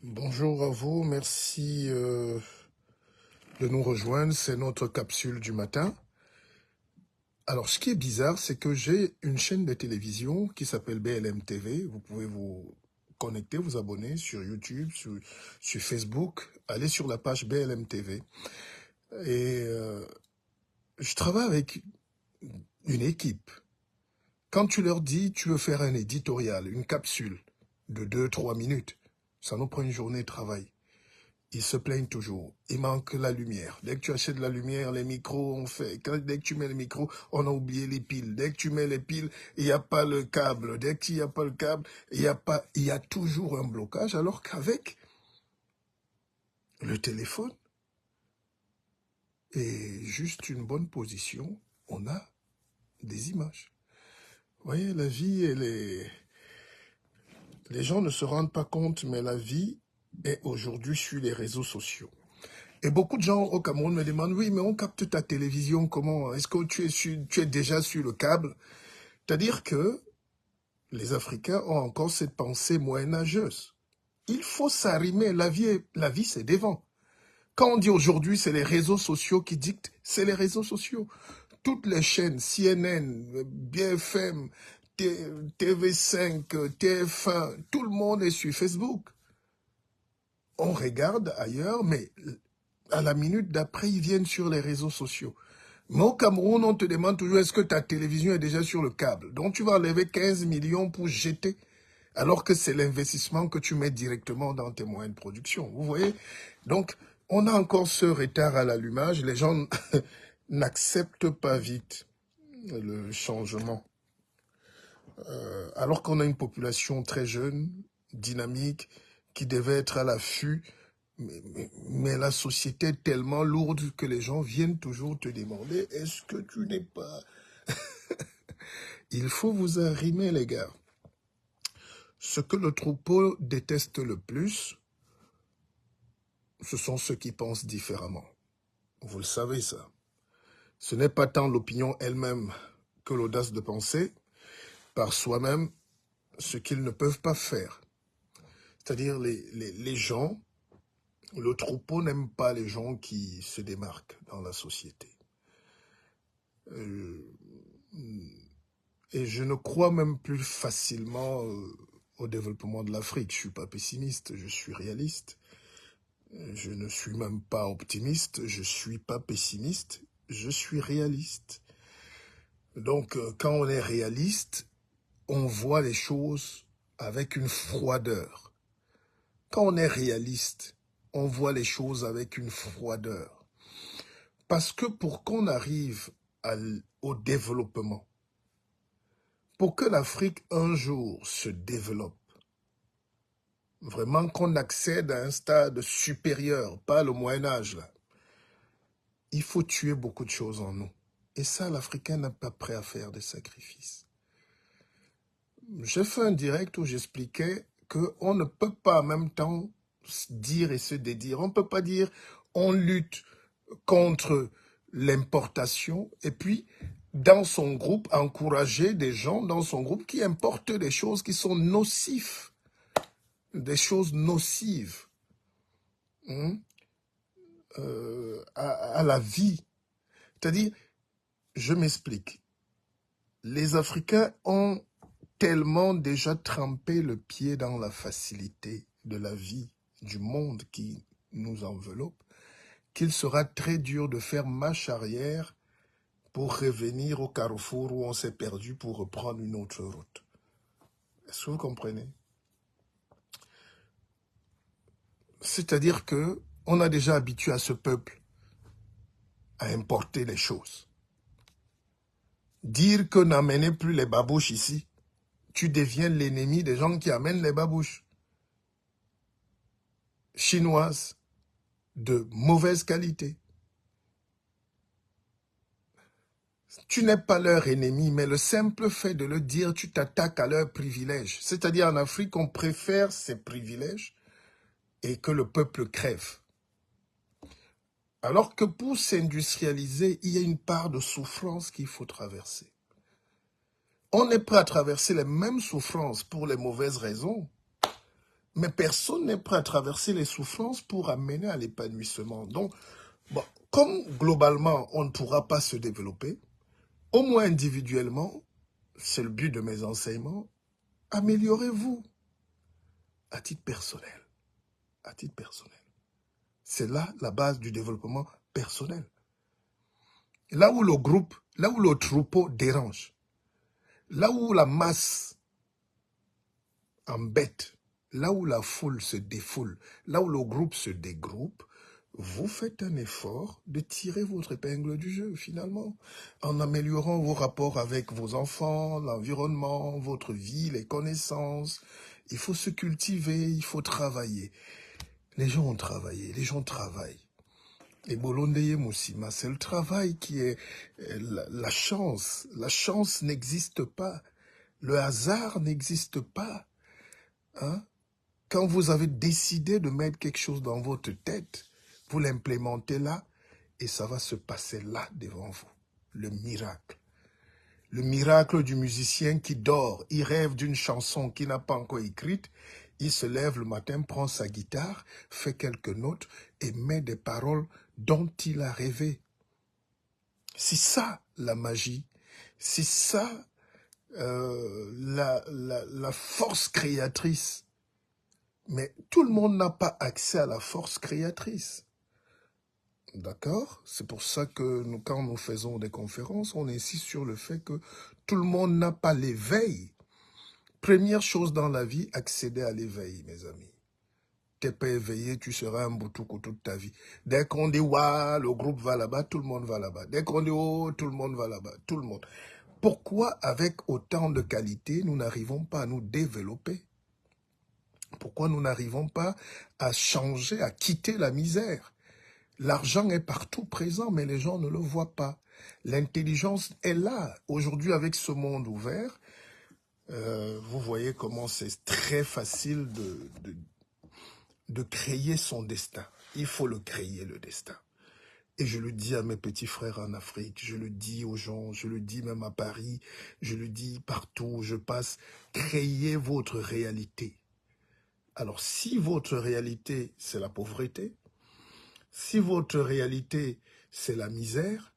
Bonjour à vous, merci de nous rejoindre, c'est notre capsule du matin. Alors ce qui est bizarre, c'est que j'ai une chaîne de télévision qui s'appelle BLM TV, vous pouvez vous connecter, vous abonner sur YouTube, sur Facebook, allez sur la page BLM TV. Et je travaille avec une équipe. Quand tu leur dis, tu veux faire un éditorial, une capsule de 2-3 minutes, ça nous prend une journée de travail. Ils se plaignent toujours. Il manque la lumière. Dès que tu achètes la lumière, les micros, dès que tu mets les micros, on a oublié les piles. Dès que tu mets les piles, il n'y a pas le câble. Dès qu'il n'y a pas le câble, il y a toujours un blocage. Alors qu'avec le téléphone et juste une bonne position, on a des images. Vous voyez, la vie, les gens ne se rendent pas compte, mais la vie est aujourd'hui sur les réseaux sociaux. Et beaucoup de gens au Cameroun me demandent, oui, mais on capte ta télévision comment? Est-ce que tu es déjà sur le câble? C'est-à-dire que les Africains ont encore cette pensée moyenâgeuse. Il faut s'arrimer, la vie c'est des vents. Quand on dit aujourd'hui, c'est les réseaux sociaux qui dictent, c'est les réseaux sociaux. Toutes les chaînes, CNN, BFM, TV5, TF1, tout le monde est sur Facebook. On regarde ailleurs, mais à la minute d'après, ils viennent sur les réseaux sociaux. Mais au Cameroun, on te demande toujours, est-ce que ta télévision est déjà sur le câble? Donc tu vas enlever 15 millions pour jeter, alors que c'est l'investissement que tu mets directement dans tes moyens de production. Vous voyez? Donc, on a encore ce retard à l'allumage. Les gens n'acceptent pas vite le changement. Alors qu'on a une population très jeune, dynamique, qui devait être à l'affût. Mais la société est tellement lourde que les gens viennent toujours te demander, est-ce que tu n'es pas... Il faut vous arrimer, les gars. Ce que le troupeau déteste le plus, ce sont ceux qui pensent différemment. Vous le savez, ça. Ce n'est pas tant l'opinion elle-même que l'audace de penser par soi-même ce qu'ils ne peuvent pas faire. C'est-à-dire les gens, le troupeau n'aime pas les gens qui se démarquent dans la société. Et je ne crois même plus facilement au développement de l'Afrique. Je ne suis pas pessimiste, je suis réaliste. Je ne suis même pas optimiste, je ne suis pas pessimiste, je suis réaliste. Donc, quand on est réaliste, on voit les choses avec une froideur. Quand on est réaliste, on voit les choses avec une froideur. Parce que pour qu'on arrive au développement, pour que l'Afrique un jour se développe, vraiment qu'on accède à un stade supérieur, pas le Moyen-Âge, là, il faut tuer beaucoup de choses en nous. Et ça, l'Africain n'est pas prêt à faire des sacrifices. J'ai fait un direct où j'expliquais qu'on ne peut pas en même temps dire et se dédire. On ne peut pas dire on lutte contre l'importation et puis dans son groupe encourager des gens dans son groupe qui importent des choses qui sont nocives. Des choses nocives à la vie. C'est-à-dire, je m'explique. Les Africains ont tellement déjà trempé le pied dans la facilité de la vie, du monde qui nous enveloppe, qu'il sera très dur de faire marche arrière pour revenir au carrefour où on s'est perdu pour reprendre une autre route. Est-ce que vous comprenez? C'est-à-dire que on a déjà habitué à ce peuple à importer les choses. Dire que n'amenez plus les babouches ici, tu deviens l'ennemi des gens qui amènent les babouches chinoises de mauvaise qualité. Tu n'es pas leur ennemi, mais le simple fait de le dire, tu t'attaques à leurs privilèges. C'est-à-dire en Afrique, on préfère ces privilèges et que le peuple crève. Alors que pour s'industrialiser, il y a une part de souffrance qu'il faut traverser. On est prêt à traverser les mêmes souffrances pour les mauvaises raisons, Mais personne n'est prêt à traverser les souffrances pour amener à l'épanouissement. Donc, bon, comme globalement, on ne pourra pas se développer, au moins individuellement, c'est le but de mes enseignements, améliorez-vous à titre personnel. À titre personnel. C'est là la base du développement personnel. Là où le groupe, là où le troupeau dérange, là où la masse embête, là où la foule se défoule, là où le groupe se dégroupe, vous faites un effort de tirer votre épingle du jeu, finalement, en améliorant vos rapports avec vos enfants, l'environnement, votre vie, les connaissances. Il faut se cultiver, il faut travailler. Les gens ont travaillé, les gens travaillent. Et Bolondeye Moussima, c'est le travail qui est la chance. La chance n'existe pas. Le hasard n'existe pas. Hein? Quand vous avez décidé de mettre quelque chose dans votre tête, vous l'implémentez là et ça va se passer là devant vous. Le miracle. Le miracle du musicien qui dort, il rêve d'une chanson qu'il n'a pas encore écrite, il se lève le matin, prend sa guitare, fait quelques notes et met des paroles dont il a rêvé. C'est ça la magie, c'est ça la force créatrice. Mais tout le monde n'a pas accès à la force créatrice. D'accord? C'est pour ça que quand nous faisons des conférences, on insiste sur le fait que tout le monde n'a pas l'éveil. Première chose dans la vie, accéder à l'éveil, mes amis. T'es pas éveillé, tu seras un boutoukou toute ta vie. Dès qu'on dit, waouh, le groupe va là-bas, tout le monde va là-bas. Dès qu'on dit, oh, tout le monde va là-bas, tout le monde. Pourquoi, avec autant de qualité, nous n'arrivons pas à nous développer? Pourquoi nous n'arrivons pas à changer, à quitter la misère? L'argent est partout présent, mais les gens ne le voient pas. L'intelligence est là. Aujourd'hui, avec ce monde ouvert, vous voyez comment c'est très facile de créer son destin. Il faut le créer, le destin. Et je le dis à mes petits frères en Afrique, je le dis aux gens, je le dis même à Paris, je le dis partout où je passe, créez votre réalité. Alors, si votre réalité, c'est la pauvreté, si votre réalité, c'est la misère,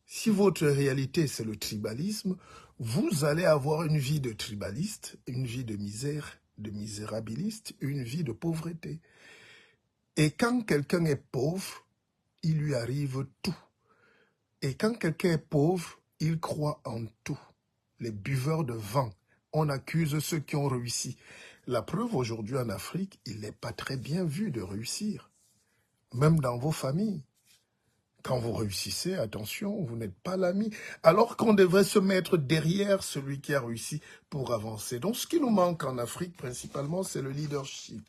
si votre réalité, c'est le tribalisme, vous allez avoir une vie de tribaliste, une vie de misère, de misérabiliste, une vie de pauvreté. Et quand quelqu'un est pauvre, il lui arrive tout. Et quand quelqu'un est pauvre, il croit en tout. Les buveurs de vin, on accuse ceux qui ont réussi. La preuve aujourd'hui en Afrique, il n'est pas très bien vu de réussir. Même dans vos familles. Quand vous réussissez, attention, vous n'êtes pas l'ami. Alors qu'on devrait se mettre derrière celui qui a réussi pour avancer. Donc ce qui nous manque en Afrique principalement, c'est le leadership.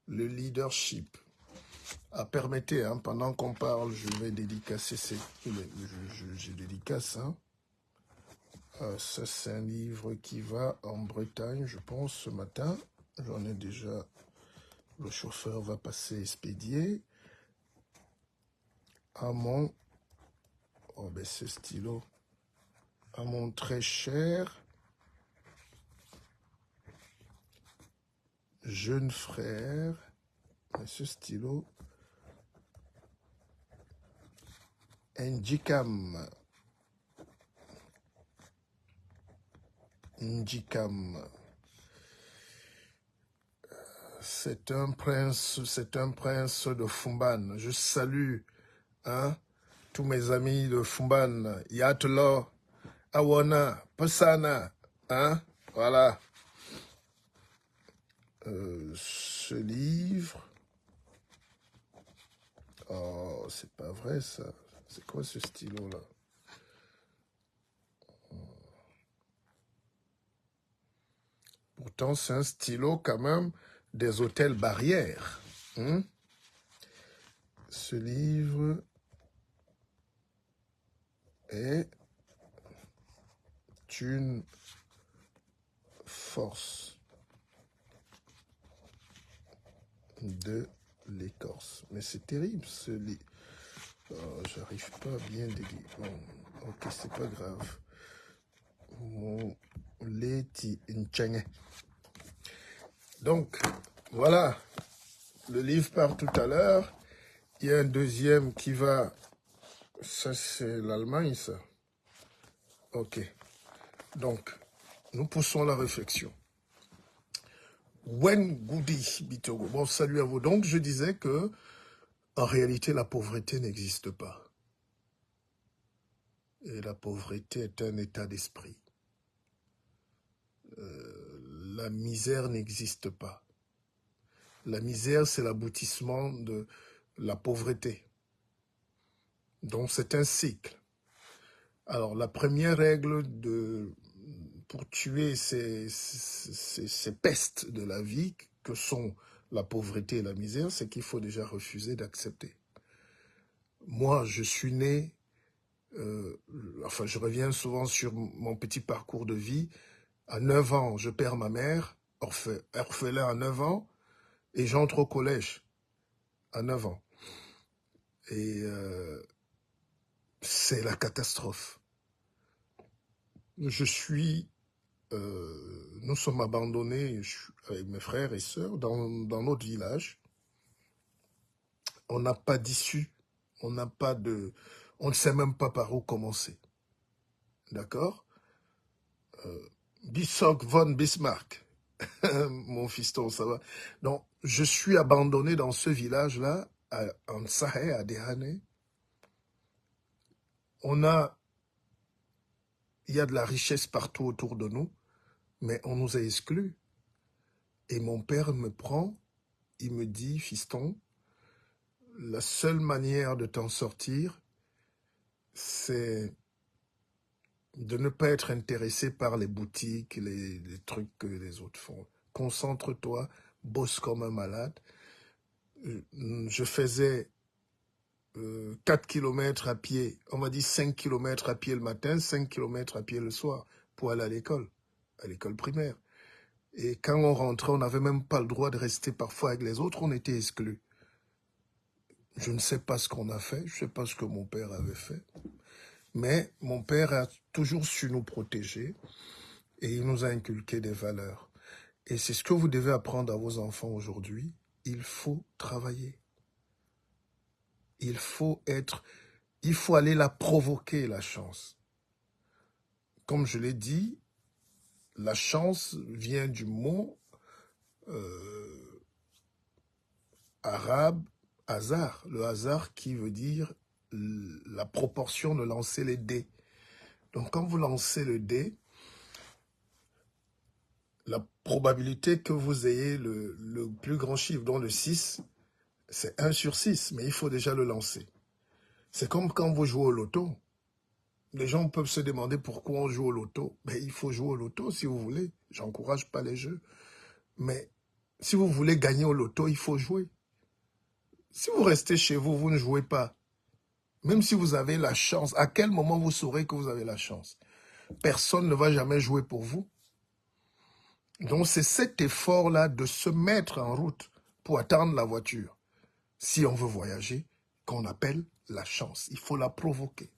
Le leadership. Ah, permettez, hein, pendant qu'on parle, je vais dédicacer, je dédicace, hein. Ça c'est un livre qui va en Bretagne, je pense, ce matin. J'en ai déjà, le chauffeur va passer expédier. À mon, oh ben ce stylo, à mon très cher jeune frère, ce stylo, Njikam. Njikam. C'est un prince de Fumban. Je salue, hein, tous mes amis de Fumban. Yatlo, Awana, Pasana, hein, voilà. Ce livre, oh, c'est pas vrai ça. C'est quoi ce stylo-là? Pourtant, c'est un stylo quand même des hôtels Barrières. Hein? Ce livre est une force de l'écorce. Mais c'est terrible ce livre. Oh, j'arrive pas à bien déguiser. Bon, ok, c'est pas grave. Mon Leti Nchenge. Donc, voilà, le livre part tout à l'heure. Il y a un deuxième qui va... Ça, c'est l'Allemagne, ça. Ok. Donc, nous poussons la réflexion. Wen Goudi Bitogo. Bon, salut à vous. Donc, je disais que, en réalité, la pauvreté n'existe pas. Et la pauvreté est un état d'esprit. La misère n'existe pas. La misère, c'est l'aboutissement de la pauvreté. Donc, c'est un cycle. Alors, la première règle pour tuer ces pestes de la vie que sont la pauvreté et la misère, c'est qu'il faut déjà refuser d'accepter. Moi, je suis né, enfin, je reviens souvent sur mon petit parcours de vie. À 9 ans, je perds ma mère, orphelin à 9 ans, et j'entre au collège à 9 ans. Et c'est la catastrophe. Nous sommes abandonnés avec mes frères et sœurs dans notre village. On n'a pas d'issue, on ne sait même pas par où commencer. D'accord? Bismarck von Bismarck, mon fiston, ça va. Donc, je suis abandonné dans ce village-là, en Sahel, à Dehane. Il y a de la richesse partout autour de nous, mais on nous a exclus. Et mon père me prend, il me dit, fiston, la seule manière de t'en sortir, c'est de ne pas être intéressé par les boutiques, les trucs que les autres font. Concentre-toi, bosse comme un malade. Je faisais 4 km à pied, on m'a dit 5 km à pied le matin, 5 km à pied le soir, pour aller à l'école primaire. Et quand on rentrait, on n'avait même pas le droit de rester parfois avec les autres, on était exclus. Je ne sais pas ce qu'on a fait, je ne sais pas ce que mon père avait fait, mais mon père a toujours su nous protéger et il nous a inculqué des valeurs. Et c'est ce que vous devez apprendre à vos enfants aujourd'hui. Il faut travailler. Il faut aller la provoquer, la chance. Comme je l'ai dit, la chance vient du mot arabe, hasard. Le hasard qui veut dire la proportion de lancer les dés. Donc quand vous lancez le dé, la probabilité que vous ayez le plus grand chiffre, dont le 6, c'est 1 sur 6, mais il faut déjà le lancer. C'est comme quand vous jouez au loto. Les gens peuvent se demander pourquoi on joue au loto. Mais il faut jouer au loto si vous voulez. J'encourage pas les jeux. Mais si vous voulez gagner au loto, il faut jouer. Si vous restez chez vous, vous ne jouez pas. Même si vous avez la chance, à quel moment vous saurez que vous avez la chance? Personne ne va jamais jouer pour vous. Donc c'est cet effort-là de se mettre en route pour attendre la voiture, si on veut voyager, qu'on appelle la chance. Il faut la provoquer.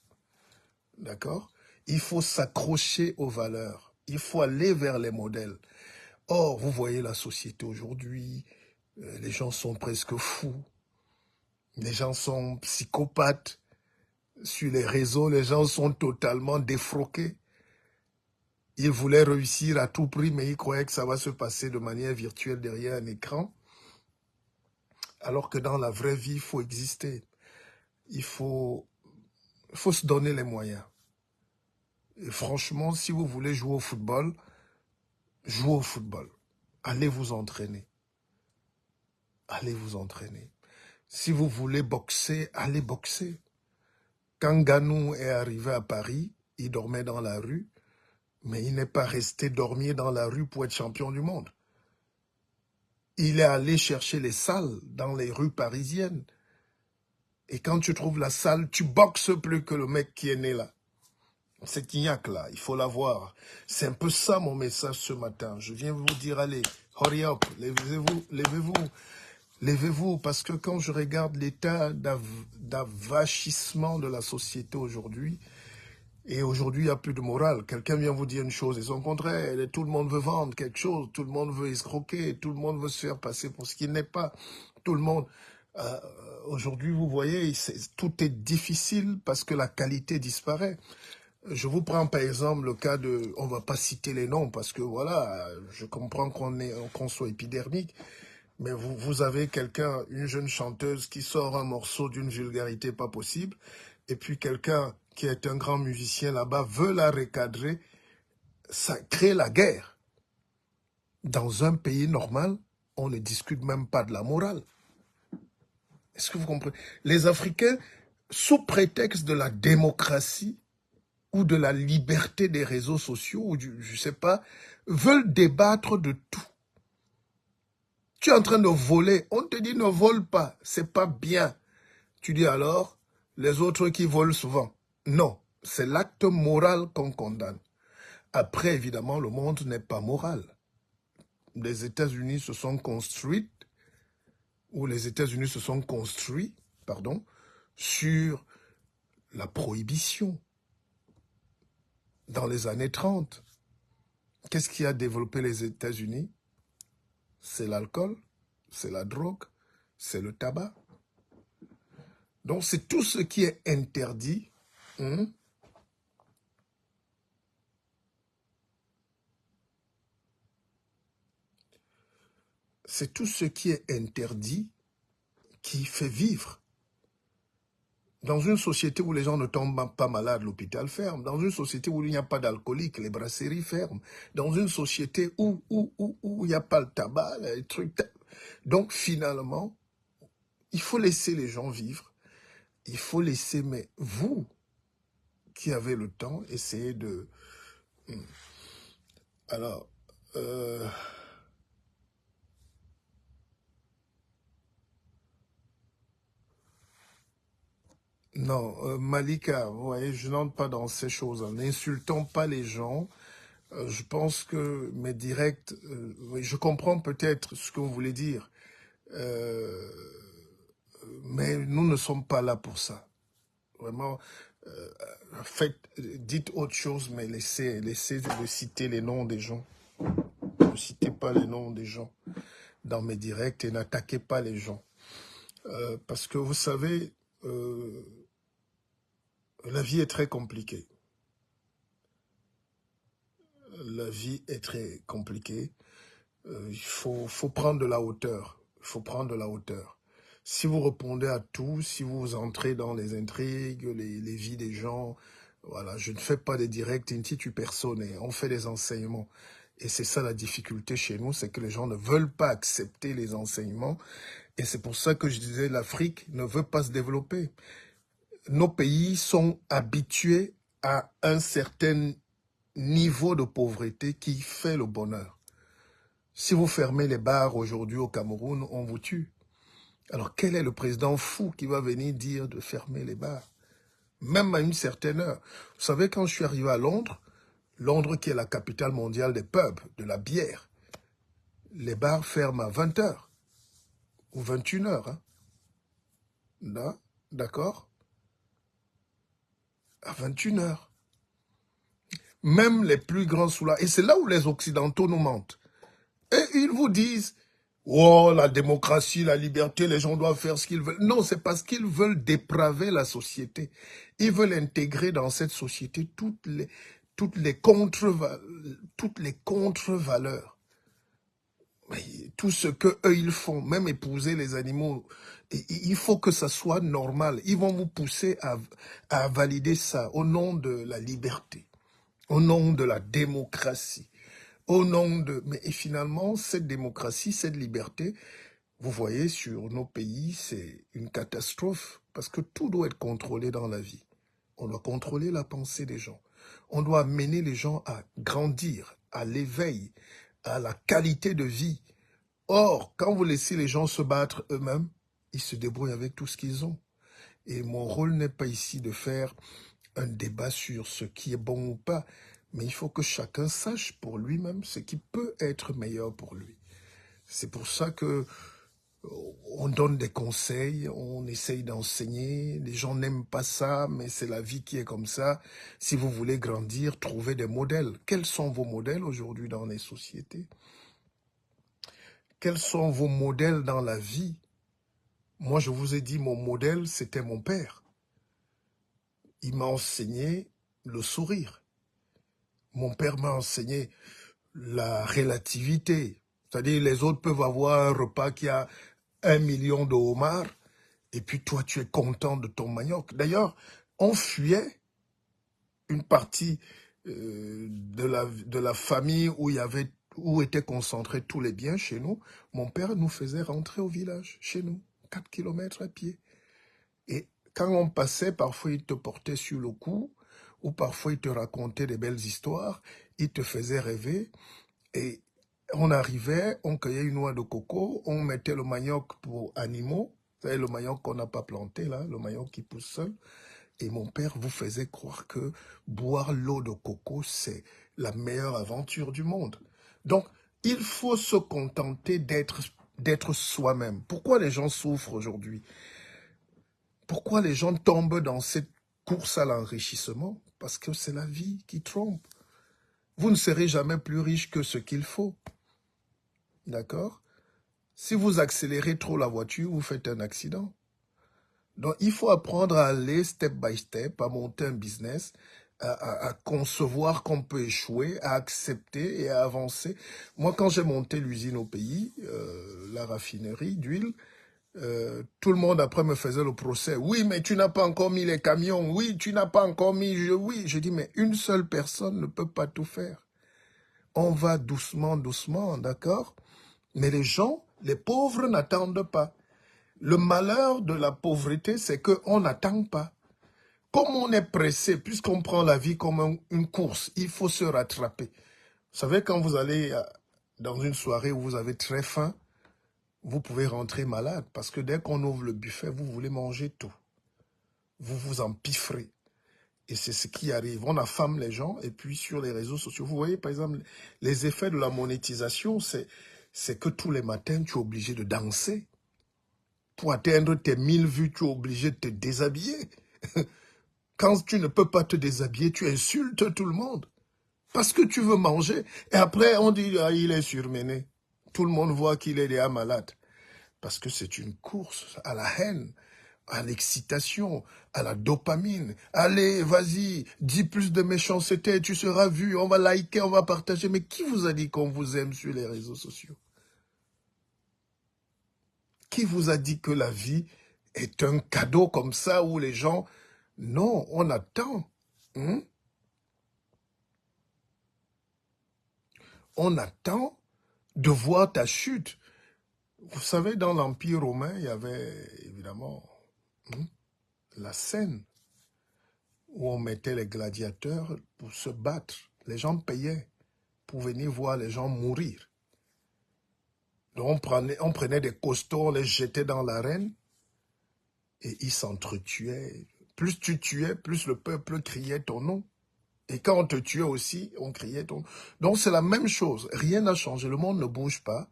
D'accord? Il faut s'accrocher aux valeurs. Il faut aller vers les modèles. Or, vous voyez la société aujourd'hui, les gens sont presque fous. Les gens sont psychopathes. Sur les réseaux, les gens sont totalement défroqués. Ils voulaient réussir à tout prix, mais ils croyaient que ça va se passer de manière virtuelle derrière un écran. Alors que dans la vraie vie, il faut exister. Il faut se donner les moyens. Et franchement, si vous voulez jouer au football, jouez au football. Allez vous entraîner. Allez vous entraîner. Si vous voulez boxer, allez boxer. Quand Ganou est arrivé à Paris, il dormait dans la rue, mais il n'est pas resté dormir dans la rue pour être champion du monde. Il est allé chercher les salles dans les rues parisiennes. Et quand tu trouves la salle, tu boxes plus que le mec qui est né là. Cette ignaque-là, il faut la voir. C'est un peu ça mon message ce matin. Je viens vous dire, allez, hurry up, levez-vous, levez-vous. Levez-vous, parce que quand je regarde l'état d'avachissement de la société aujourd'hui, Et aujourd'hui, il n'y a plus de morale. Quelqu'un vient vous dire une chose et son contraire. Tout le monde veut vendre quelque chose, tout le monde veut escroquer, tout le monde veut se faire passer pour ce qu'il n'est pas. Tout le monde... euh, aujourd'hui, vous voyez, tout est difficile parce que la qualité disparaît. Je vous prends par exemple le cas de... On ne va pas citer les noms parce que voilà, je comprends qu'on soit épidermique. Mais vous avez quelqu'un, une jeune chanteuse qui sort un morceau d'une vulgarité pas possible, et puis quelqu'un qui est un grand musicien là-bas veut la recadrer, ça crée la guerre. Dans un pays normal, on ne discute même pas de la morale. Est-ce que vous comprenez? Les Africains, sous prétexte de la démocratie ou de la liberté des réseaux sociaux, ou je ne sais pas, veulent débattre de tout. Tu es en train de voler, on te dit ne vole pas, c'est pas bien. Tu dis alors, les autres qui volent souvent. Non, c'est l'acte moral qu'on condamne. Après, évidemment, le monde n'est pas moral. Les États-Unis se sont construits, pardon, sur la prohibition. Dans les années 30, qu'est-ce qui a développé les États-Unis? C'est l'alcool, c'est la drogue, c'est le tabac. Donc, c'est tout ce qui est interdit. C'est tout ce qui est interdit qui fait vivre. Dans une société où les gens ne tombent pas malades, l'hôpital ferme. Dans une société où il n'y a pas d'alcoolique, les brasseries ferment. Dans une société où il n'y a pas le tabac, les trucs... Donc, finalement, il faut laisser les gens vivre. Il faut laisser, mais vous, qui avez le temps, essayez de... Alors, non, Malika, vous voyez, je n'entre pas dans ces choses. N'insultons pas les gens. Je pense que mes directs, oui, je comprends peut-être ce que vous voulez dire, mais nous ne sommes pas là pour ça. Vraiment, dites autre chose, mais laissez de citer les noms des gens. Ne citez pas les noms des gens dans mes directs et n'attaquez pas les gens. Parce que vous savez, la vie est très compliquée. La vie est très compliquée. Il faut prendre de la hauteur. Il faut prendre de la hauteur. Si vous répondez à tout, si vous entrez dans les intrigues, les vies des gens, voilà, je ne fais pas des directs intitu personne, on fait des enseignements. Et c'est ça la difficulté chez nous, c'est que les gens ne veulent pas accepter les enseignements. Et c'est pour ça que je disais l'Afrique ne veut pas se développer. Nos pays sont habitués à un certain niveau de pauvreté qui fait le bonheur. Si vous fermez les bars aujourd'hui au Cameroun, on vous tue. Alors quel est le président fou qui va venir dire de fermer les bars? Même à une certaine heure. Vous savez, quand je suis arrivé à Londres, Londres qui est la capitale mondiale des pubs, de la bière, les bars ferment à 20h ou 21h. Hein. D'accord? À 21h. Même les plus grands sous-là. Et c'est là où les Occidentaux nous mentent. Et ils vous disent, oh, la démocratie, la liberté, les gens doivent faire ce qu'ils veulent. Non, c'est parce qu'ils veulent dépraver la société. Ils veulent intégrer dans cette société toutes les contre-valeurs. Tout ce que eux ils font, même épouser les animaux, il faut que ça soit normal. Ils vont vous pousser à valider ça au nom de la liberté, au nom de la démocratie. Au nom de... Mais et finalement, cette démocratie, cette liberté, vous voyez, sur nos pays, c'est une catastrophe. Parce que tout doit être contrôlé dans la vie. On doit contrôler la pensée des gens. On doit amener les gens à grandir, à l'éveil, à la qualité de vie. Or, quand vous laissez les gens se battre eux-mêmes, ils se débrouillent avec tout ce qu'ils ont. Et mon rôle n'est pas ici de faire un débat sur ce qui est bon ou pas. Mais il faut que chacun sache pour lui-même ce qui peut être meilleur pour lui. C'est pour ça que On donne des conseils, on essaye d'enseigner. Les gens n'aiment pas ça, mais c'est la vie qui est comme ça. Si vous voulez grandir, trouvez des modèles. Quels sont vos modèles aujourd'hui dans les sociétés? Quels sont vos modèles dans la vie? Moi, je vous ai dit, mon modèle, c'était mon père. Il m'a enseigné le sourire. Mon père m'a enseigné la relativité. C'est-à-dire, les autres peuvent avoir un repas qui a 1 million de homards, et puis toi, tu es content de ton manioc. D'ailleurs, on fuyait une partie de la famille où étaient concentrés tous les biens chez nous. Mon père nous faisait rentrer au village, chez nous, 4 kilomètres à pied. Et quand on passait, parfois il te portait sur le cou, ou parfois il te racontait des belles histoires, il te faisait rêver, et on arrivait, on cueillait une noix de coco, on mettait le manioc pour animaux, vous savez, le manioc qu'on n'a pas planté là, le manioc qui pousse seul, et mon père vous faisait croire que boire l'eau de coco, c'est la meilleure aventure du monde. Donc, il faut se contenter d'être soi-même. Pourquoi les gens souffrent aujourd'hui? Pourquoi les gens tombent dans cette course à l'enrichissement? Parce que c'est la vie qui trompe. Vous ne serez jamais plus riche que ce qu'il faut. D'accord? Si vous accélérez trop la voiture, vous faites un accident. Donc, il faut apprendre à aller step by step, à monter un business, à concevoir qu'on peut échouer, à accepter et à avancer. Moi, quand j'ai monté l'usine au pays, la raffinerie d'huile, tout le monde après me faisait le procès. Oui, mais tu n'as pas encore mis les camions. Oui, tu n'as pas encore mis... Oui, je dis, mais une seule personne ne peut pas tout faire. On va doucement, doucement, d'accord? Mais les gens, les pauvres n'attendent pas. Le malheur de la pauvreté, c'est qu'on n'attend pas. Comme on est pressé, puisqu'on prend la vie comme une course, il faut se rattraper. Vous savez, quand vous allez dans une soirée où vous avez très faim, vous pouvez rentrer malade parce que dès qu'on ouvre le buffet, vous voulez manger tout. Vous vous empiffrez. Et c'est ce qui arrive. On affame les gens et puis sur les réseaux sociaux. Vous voyez, par exemple, les effets de la monétisation, c'est que tous les matins, tu es obligé de danser. Pour atteindre tes 1000 vues, tu es obligé de te déshabiller. Quand tu ne peux pas te déshabiller, tu insultes tout le monde. Parce que tu veux manger. Et après, on dit, ah, il est surmené. Tout le monde voit qu'il est déjà malade. Parce que c'est une course à la haine, à l'excitation, à la dopamine. Allez, vas-y, dis plus de méchanceté, tu seras vu, on va liker, on va partager. Mais qui vous a dit qu'on vous aime sur les réseaux sociaux? Qui vous a dit que la vie est un cadeau comme ça où les gens... Non, on attend. On attend de voir ta chute. Vous savez, dans l'Empire romain, il y avait évidemment la scène où on mettait les gladiateurs pour se battre. Les gens payaient pour venir voir les gens mourir. Donc on prenait des costauds, on les jetait dans l'arène et ils s'entretuaient. Plus tu tuais, plus le peuple criait ton nom. Et quand on te tuait aussi, on criait ton nom. Donc c'est la même chose, rien n'a changé, le monde ne bouge pas.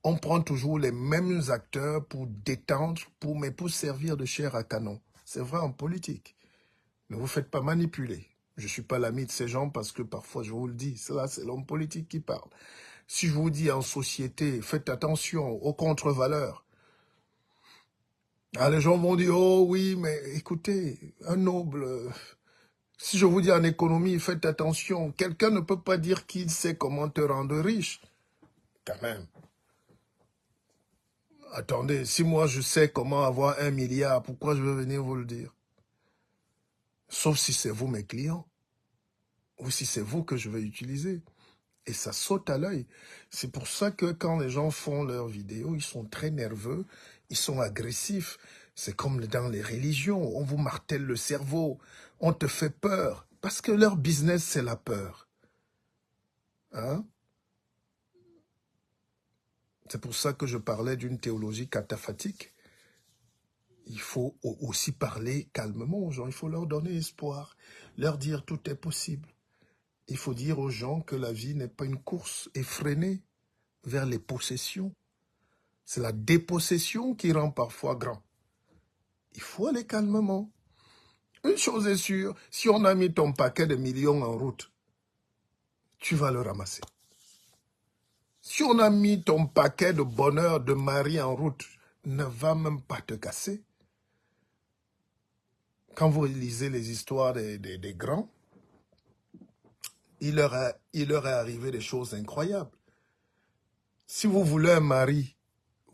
On prend toujours les mêmes acteurs pour détendre, mais pour servir de chair à canon. C'est vrai en politique. Ne vous faites pas manipuler. Je ne suis pas l'ami de ces gens parce que parfois je vous le dis, cela c'est l'homme politique qui parle. Si je vous dis en société, faites attention aux contre-valeurs. Ah, les gens vont dire, oh oui, mais écoutez, un noble... Si je vous dis en économie, faites attention. Quelqu'un ne peut pas dire qu'il sait comment te rendre riche. Quand même. Attendez, si moi je sais comment avoir 1 milliard, pourquoi je vais venir vous le dire? Sauf si c'est vous mes clients. Ou si c'est vous que je vais utiliser. Et ça saute à l'œil. C'est pour ça que quand les gens font leurs vidéos, ils sont très nerveux, ils sont agressifs. C'est comme dans les religions, on vous martèle le cerveau, on te fait peur. Parce que leur business, c'est la peur. Hein? C'est pour ça que je parlais d'une théologie cataphatique. Il faut aussi parler calmement aux gens, il faut leur donner espoir, leur dire tout est possible. Il faut dire aux gens que la vie n'est pas une course effrénée vers les possessions. C'est la dépossession qui rend parfois grand. Il faut aller calmement. Une chose est sûre, si on a mis ton paquet de millions en route, tu vas le ramasser. Si on a mis ton paquet de bonheur de mari en route, ne va même pas te casser. Quand vous lisez les histoires des grands, il leur est arrivé des choses incroyables. Si vous voulez un mari,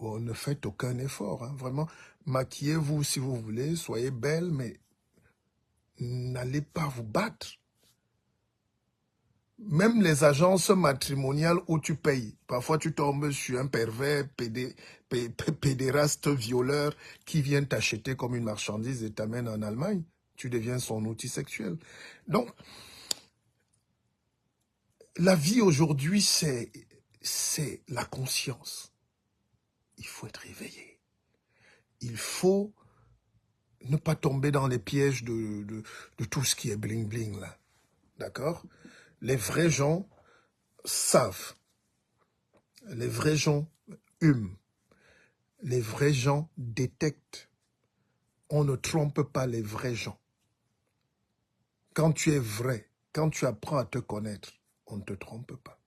ne faites aucun effort. Hein, vraiment, maquillez-vous si vous voulez, soyez belle, mais n'allez pas vous battre. Même les agences matrimoniales où tu payes, parfois tu tombes sur un pervers, pédéraste, violeur qui vient t'acheter comme une marchandise et t'amène en Allemagne. Tu deviens son outil sexuel. Donc, la vie aujourd'hui, c'est la conscience. Il faut être réveillé. Il faut ne pas tomber dans les pièges de tout ce qui est bling-bling, là. D'accord? Les vrais gens savent. Les vrais gens hument. Les vrais gens détectent. On ne trompe pas les vrais gens. Quand tu es vrai, quand tu apprends à te connaître, on ne te trompe pas.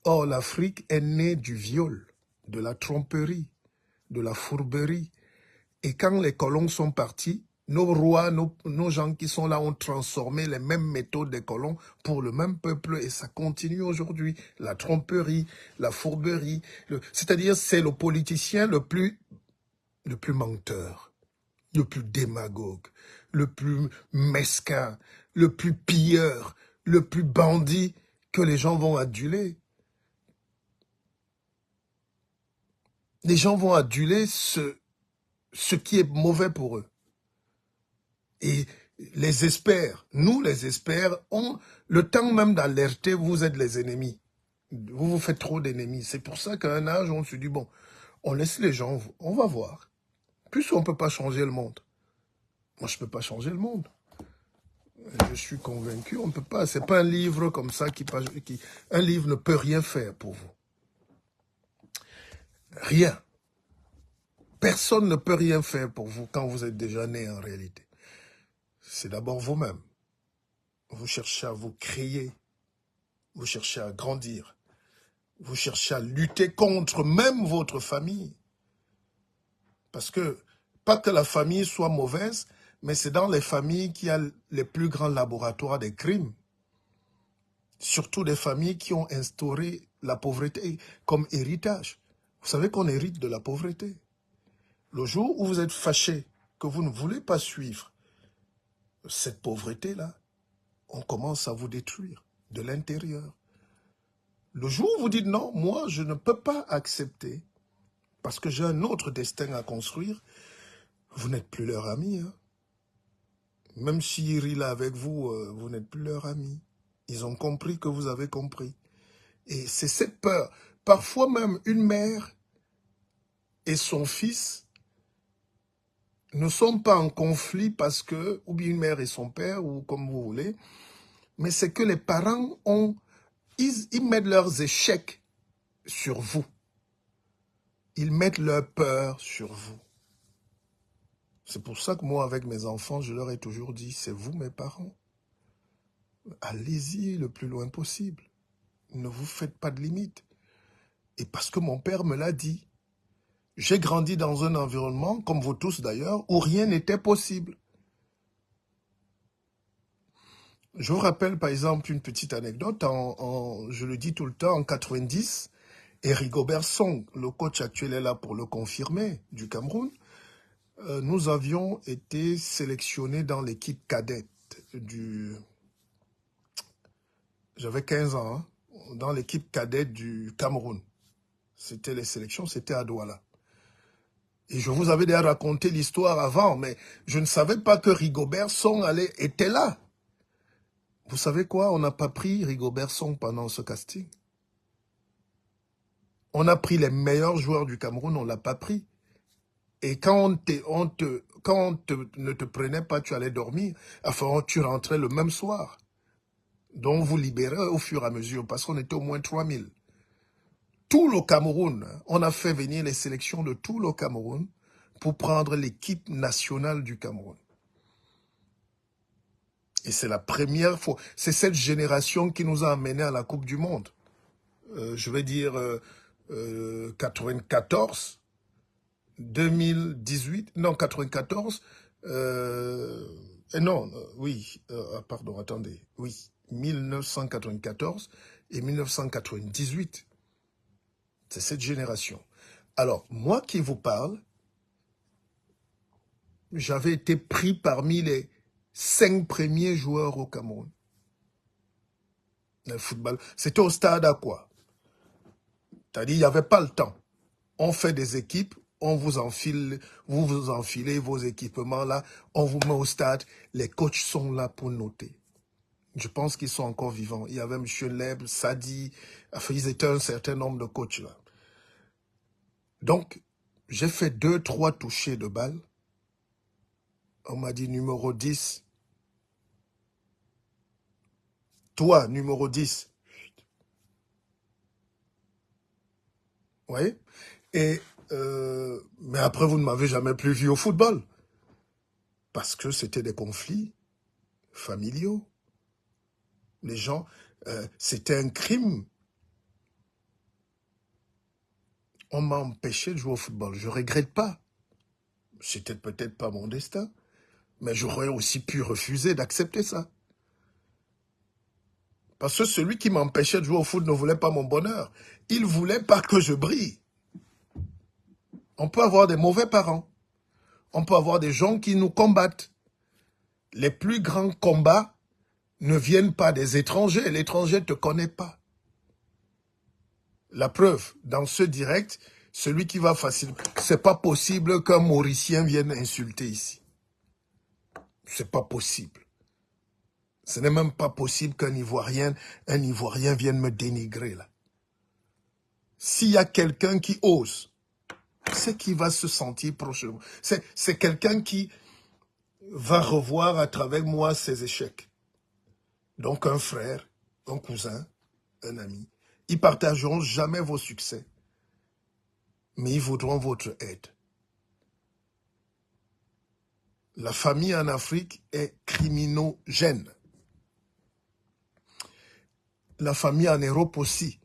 Or, l'Afrique est née du viol, de la tromperie, de la fourberie. Et quand les colons sont partis, nos rois, nos gens qui sont là ont transformé les mêmes méthodes des colons pour le même peuple et ça continue aujourd'hui. La tromperie, la fourberie, c'est-à-dire c'est le politicien le plus menteur, le plus démagogue, le plus mesquin, le plus pilleur, le plus bandit que les gens vont aduler. Les gens vont aduler ce qui est mauvais pour eux. Et les experts, nous les experts, ont le temps même d'alerter, vous êtes les ennemis. Vous vous faites trop d'ennemis. C'est pour ça qu'à un âge, on se dit, bon, on laisse les gens, on va voir. Puisqu'on ne peut pas changer le monde. Moi, je ne peux pas changer le monde. Je suis convaincu, on ne peut pas. Ce n'est pas un livre comme ça un livre ne peut rien faire pour vous. Rien. Personne ne peut rien faire pour vous quand vous êtes déjà né en réalité. C'est d'abord vous-même. Vous cherchez à vous créer. Vous cherchez à grandir. Vous cherchez à lutter contre même votre famille. Parce que, pas que la famille soit mauvaise, mais c'est dans les familles qu'il y a les plus grands laboratoires des crimes. Surtout des familles qui ont instauré la pauvreté comme héritage. Vous savez qu'on hérite de la pauvreté. Le jour où vous êtes fâché, que vous ne voulez pas suivre cette pauvreté-là, on commence à vous détruire de l'intérieur. Le jour où vous dites non, moi je ne peux pas accepter parce que j'ai un autre destin à construire, vous n'êtes plus leur ami. Hein? Même s'ils rient là avec vous, vous n'êtes plus leur ami. Ils ont compris que vous avez compris. Et c'est cette peur. Parfois même une mère et son fils ne sont pas en conflit parce que, ou bien une mère et son père, ou comme vous voulez, mais c'est que les parents ils mettent leurs échecs sur vous. Ils mettent leur peur sur vous. C'est pour ça que moi, avec mes enfants, je leur ai toujours dit, c'est vous mes parents. Allez-y le plus loin possible. Ne vous faites pas de limites. Et parce que mon père me l'a dit, j'ai grandi dans un environnement, comme vous tous d'ailleurs, où rien n'était possible. Je vous rappelle par exemple une petite anecdote, je le dis tout le temps, en 90, et Rigobert Song, le coach actuel est là pour le confirmer, du Cameroun, nous avions été sélectionnés dans l'équipe cadette j'avais 15 ans, hein, dans l'équipe cadette du Cameroun. C'était les sélections, c'était à Douala. Et je vous avais déjà raconté l'histoire avant, mais je ne savais pas que Rigobert Song était là. Vous savez quoi? On n'a pas pris Rigobert Song pendant ce casting. On a pris les meilleurs joueurs du Cameroun, on ne l'a pas pris. Et quand ne te prenait pas, tu allais dormir. Enfin, tu rentrais le même soir. Donc, vous libérez au fur et à mesure, parce qu'on était au moins 3000. tout le Cameroun. On a fait venir les sélections de tout le Cameroun pour prendre l'équipe nationale du Cameroun. Et c'est la première fois. C'est cette génération qui nous a amenés à la Coupe du Monde. Je vais dire 94, 2018, non 94, oui, pardon, attendez, oui, 1994 et 1998. C'est cette génération. Alors, moi qui vous parle, j'avais été pris parmi les 5 premiers joueurs au Cameroun. Le football, c'était au stade à quoi? C'est-à-dire, il n'y avait pas le temps. On fait des équipes, on vous enfile, vous enfilez vos équipements là, on vous met au stade, les coachs sont là pour noter. Je pense qu'ils sont encore vivants. Il y avait M. Leb, Sadi, enfin, ils étaient un certain nombre de coachs là. Donc, j'ai fait 2-3 touchés de balle. On m'a dit numéro 10. Toi, numéro 10. Vous voyez? Et, mais après, vous ne m'avez jamais plus vu au football. Parce que c'était des conflits familiaux. Les gens, c'était un crime. On m'a empêché de jouer au football. Je ne regrette pas. C'était peut-être pas mon destin. Mais j'aurais aussi pu refuser d'accepter ça. Parce que celui qui m'empêchait de jouer au foot ne voulait pas mon bonheur. Il ne voulait pas que je brille. On peut avoir des mauvais parents. On peut avoir des gens qui nous combattent. Les plus grands combats ne viennent pas des étrangers. L'étranger ne te connaît pas. La preuve, dans ce direct, celui qui va facilement... C'est pas possible qu'un Mauricien vienne insulter ici. C'est pas possible. Ce n'est même pas possible qu'un Ivoirien vienne me dénigrer là. S'il y a quelqu'un qui ose, c'est qu'il va se sentir proche de moi. C'est quelqu'un qui va revoir à travers moi ses échecs. Donc un frère, un cousin, un ami. Ils partageront jamais vos succès, mais ils voudront votre aide. La famille en Afrique est criminogène. La famille en Europe aussi,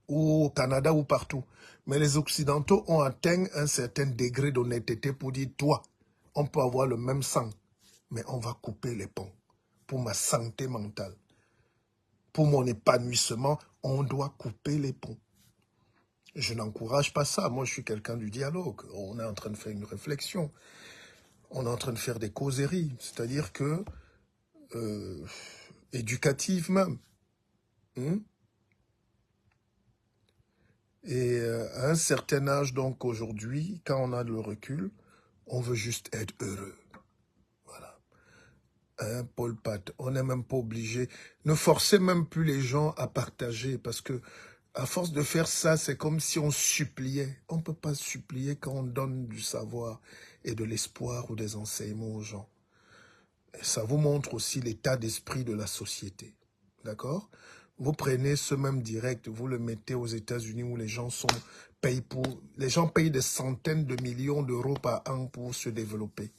ou au Canada ou partout. Mais les Occidentaux ont atteint un certain degré d'honnêteté pour dire, toi, on peut avoir le même sang, mais on va couper les ponts. Pour ma santé mentale, pour mon épanouissement, on doit couper les ponts. Je n'encourage pas ça. Moi, je suis quelqu'un du dialogue. On est en train de faire une réflexion. On est en train de faire des causeries. C'est-à-dire que, éducatives même. Et à un certain âge, donc aujourd'hui, quand on a le recul, on veut juste être heureux. Voilà. Hein, Paul Pat, on n'est même pas obligé. Ne forcez même plus les gens à partager, parce que à force de faire ça, c'est comme si on suppliait. On ne peut pas supplier quand on donne du savoir et de l'espoir ou des enseignements aux gens. Et ça vous montre aussi l'état d'esprit de la société. D'accord? Vous prenez ce même direct, vous le mettez aux États-Unis où les gens payent des centaines de millions d'euros par an pour se développer.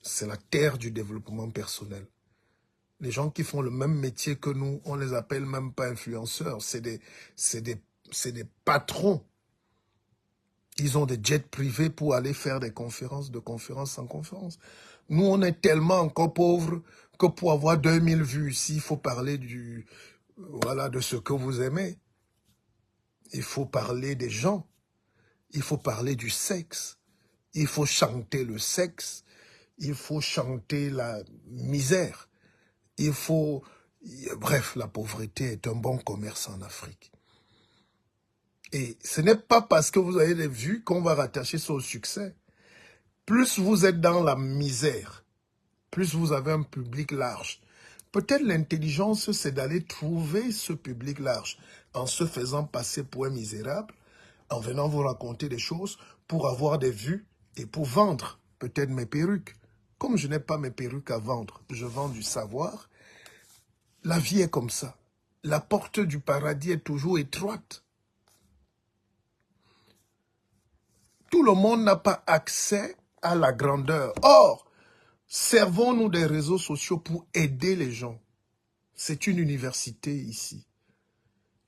C'est la terre du développement personnel. Les gens qui font le même métier que nous, on les appelle même pas influenceurs, c'est des patrons. Ils ont des jets privés pour aller faire des conférences, de conférence en conférence. Nous, on est tellement encore pauvres que pour avoir 2000 vues ici, il faut parler de ce que vous aimez. Il faut parler des gens. Il faut parler du sexe. Il faut chanter le sexe. Il faut chanter la misère. Bref, la pauvreté est un bon commerce en Afrique. Et ce n'est pas parce que vous avez des vues qu'on va rattacher ça au succès. Plus vous êtes dans la misère, plus vous avez un public large. Peut-être l'intelligence, c'est d'aller trouver ce public large en se faisant passer pour un misérable, en venant vous raconter des choses pour avoir des vues et pour vendre peut-être mes perruques. Comme je n'ai pas mes perruques à vendre, je vends du savoir. La vie est comme ça. La porte du paradis est toujours étroite. Tout le monde n'a pas accès à la grandeur. Or, servons-nous des réseaux sociaux pour aider les gens. C'est une université ici.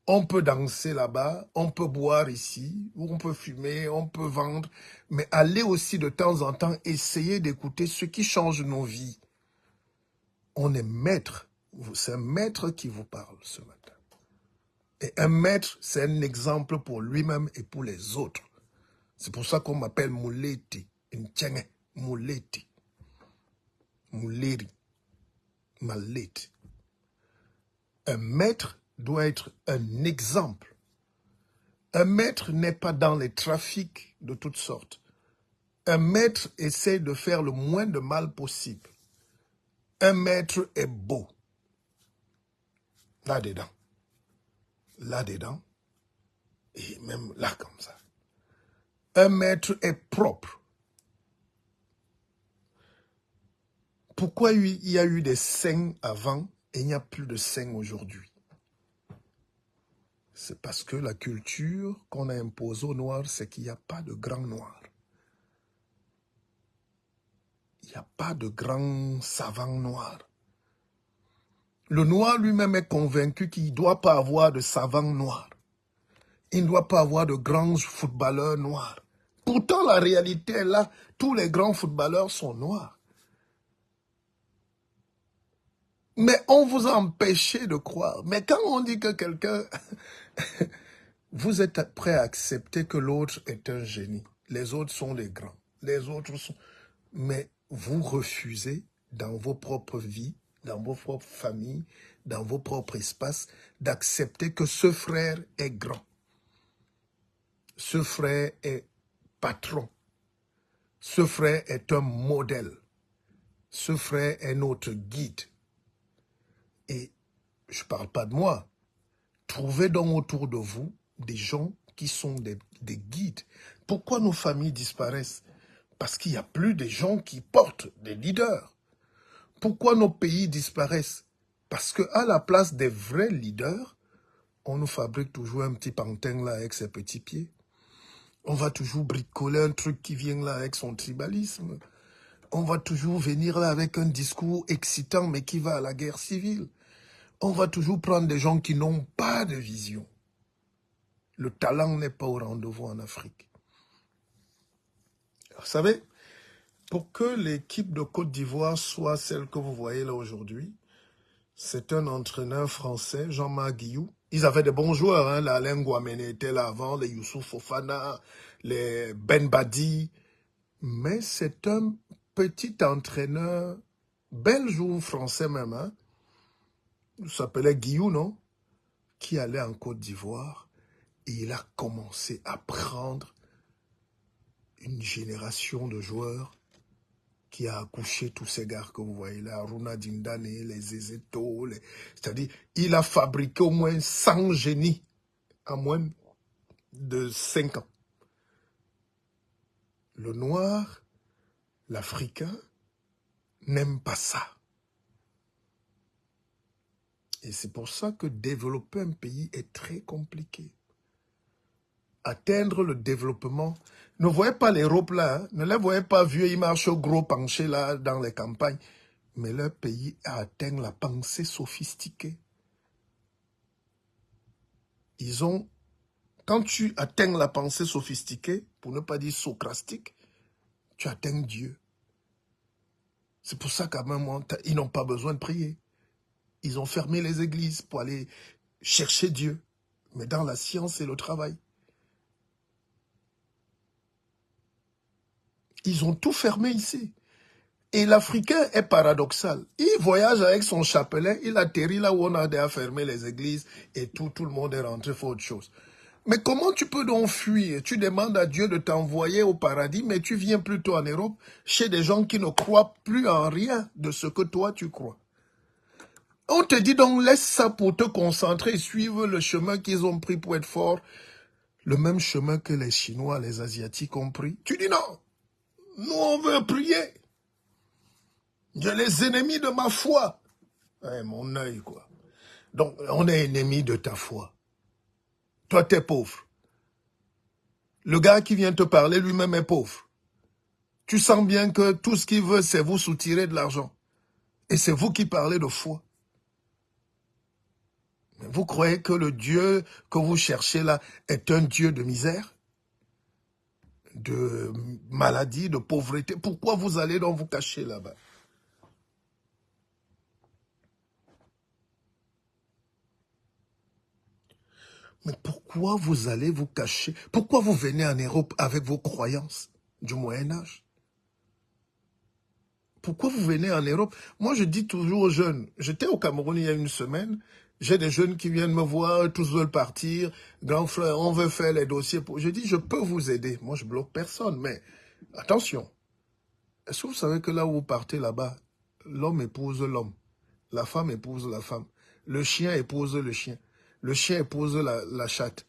On peut danser là-bas, on peut boire ici, on peut fumer, on peut vendre, mais allez aussi de temps en temps essayer d'écouter ce qui change nos vies. On est maître, c'est un maître qui vous parle ce matin. Et un maître, c'est un exemple pour lui-même et pour les autres. C'est pour ça qu'on m'appelle Mouleti, Ntienge, Mouleti, Mouleri, Maleti. Un maître doit être un exemple. Un maître n'est pas dans les trafics de toutes sortes. Un maître essaie de faire le moins de mal possible. Un maître est beau. Là-dedans. Là-dedans. Et même là comme ça. Un maître est propre. Pourquoi il y a eu des saints avant et il n'y a plus de saints aujourd'hui? C'est parce que la culture qu'on a imposée aux Noirs, c'est qu'il n'y a pas de grands Noirs. Il n'y a pas de grands savants noirs. Le Noir lui-même est convaincu qu'il ne doit pas avoir de savants noirs. Il ne doit pas avoir de grands footballeurs noirs. Pourtant, la réalité est là. Tous les grands footballeurs sont noirs. Mais on vous a empêché de croire. Mais quand on dit que quelqu'un... vous êtes prêt à accepter que l'autre est un génie. Les autres sont des grands. Les autres sont... Mais vous refusez dans vos propres vies, dans vos propres familles, dans vos propres espaces, d'accepter que ce frère est grand. Ce frère est patron. Ce frère est un modèle. Ce frère est notre guide. Et je ne parle pas de moi. Trouvez donc autour de vous des gens qui sont des guides. Pourquoi nos familles disparaissent? Parce qu'il n'y a plus de gens qui portent des leaders. Pourquoi nos pays disparaissent? Parce qu'à la place des vrais leaders, on nous fabrique toujours un petit pantin là avec ses petits pieds. On va toujours bricoler un truc qui vient là avec son tribalisme. On va toujours venir là avec un discours excitant mais qui va à la guerre civile. On va toujours prendre des gens qui n'ont pas de vision. Le talent n'est pas au rendez-vous en Afrique. Vous savez, pour que l'équipe de Côte d'Ivoire soit celle que vous voyez là aujourd'hui, c'est un entraîneur français, Jean-Marc Guillou. Ils avaient des bons joueurs, hein. Alain Guamene était là avant, les Youssouf Fofana, les Ben Badi. Mais c'est un petit entraîneur, belge ou français même, hein. Il s'appelait Guillou, non? Qui allait en Côte d'Ivoire et il a commencé à prendre une génération de joueurs qui a accouché tous ces gars que vous voyez là, Runa Dindane, les Ezeto, c'est-à-dire il a fabriqué au moins 100 génies en moins de 5 ans. Le noir, l'Africain, n'aime pas ça. Et c'est pour ça que développer un pays est très compliqué. Atteindre le développement. Ne voyez pas l'Europe là, hein? Ne les voyez pas vieux, ils marchent au gros penché là dans les campagnes. Mais leur pays a atteint la pensée sophistiquée. Ils ont, quand tu atteins la pensée sophistiquée, pour ne pas dire socratique, tu atteins Dieu. C'est pour ça qu'à un moment, ils n'ont pas besoin de prier. Ils ont fermé les églises pour aller chercher Dieu. Mais dans la science et le travail. Ils ont tout fermé ici. Et l'Africain est paradoxal. Il voyage avec son chapelet, il atterrit là où on a déjà fermé les églises et tout le monde est rentré, il faut autre chose. Mais comment tu peux donc fuir? Tu demandes à Dieu de t'envoyer au paradis, mais tu viens plutôt en Europe chez des gens qui ne croient plus en rien de ce que toi tu crois. On te dit donc laisse ça pour te concentrer, suivre le chemin qu'ils ont pris pour être forts, le même chemin que les Chinois, les Asiatiques ont pris. Tu dis non, nous on veut prier. J'ai les ennemis de ma foi. Ouais, mon œil, quoi. Donc, on est ennemi de ta foi. Toi, t'es pauvre. Le gars qui vient te parler lui-même est pauvre. Tu sens bien que tout ce qu'il veut, c'est vous soutirer de l'argent. Et c'est vous qui parlez de foi. Vous croyez que le Dieu que vous cherchez là est un Dieu de misère, de maladie, de pauvreté? Pourquoi vous allez donc vous cacher là-bas? Mais pourquoi vous allez vous cacher? Pourquoi vous venez en Europe avec vos croyances du Moyen-Âge? Pourquoi vous venez en Europe? Moi, je dis toujours aux jeunes, j'étais au Cameroun il y a une semaine, j'ai des jeunes qui viennent me voir, tous veulent partir, grand frère, on veut faire les dossiers. Je dis, je peux vous aider. Moi, je bloque personne, mais attention. Est-ce que vous savez que là où vous partez là-bas, l'homme épouse l'homme, la femme épouse la femme, le chien épouse le chien épouse la chatte.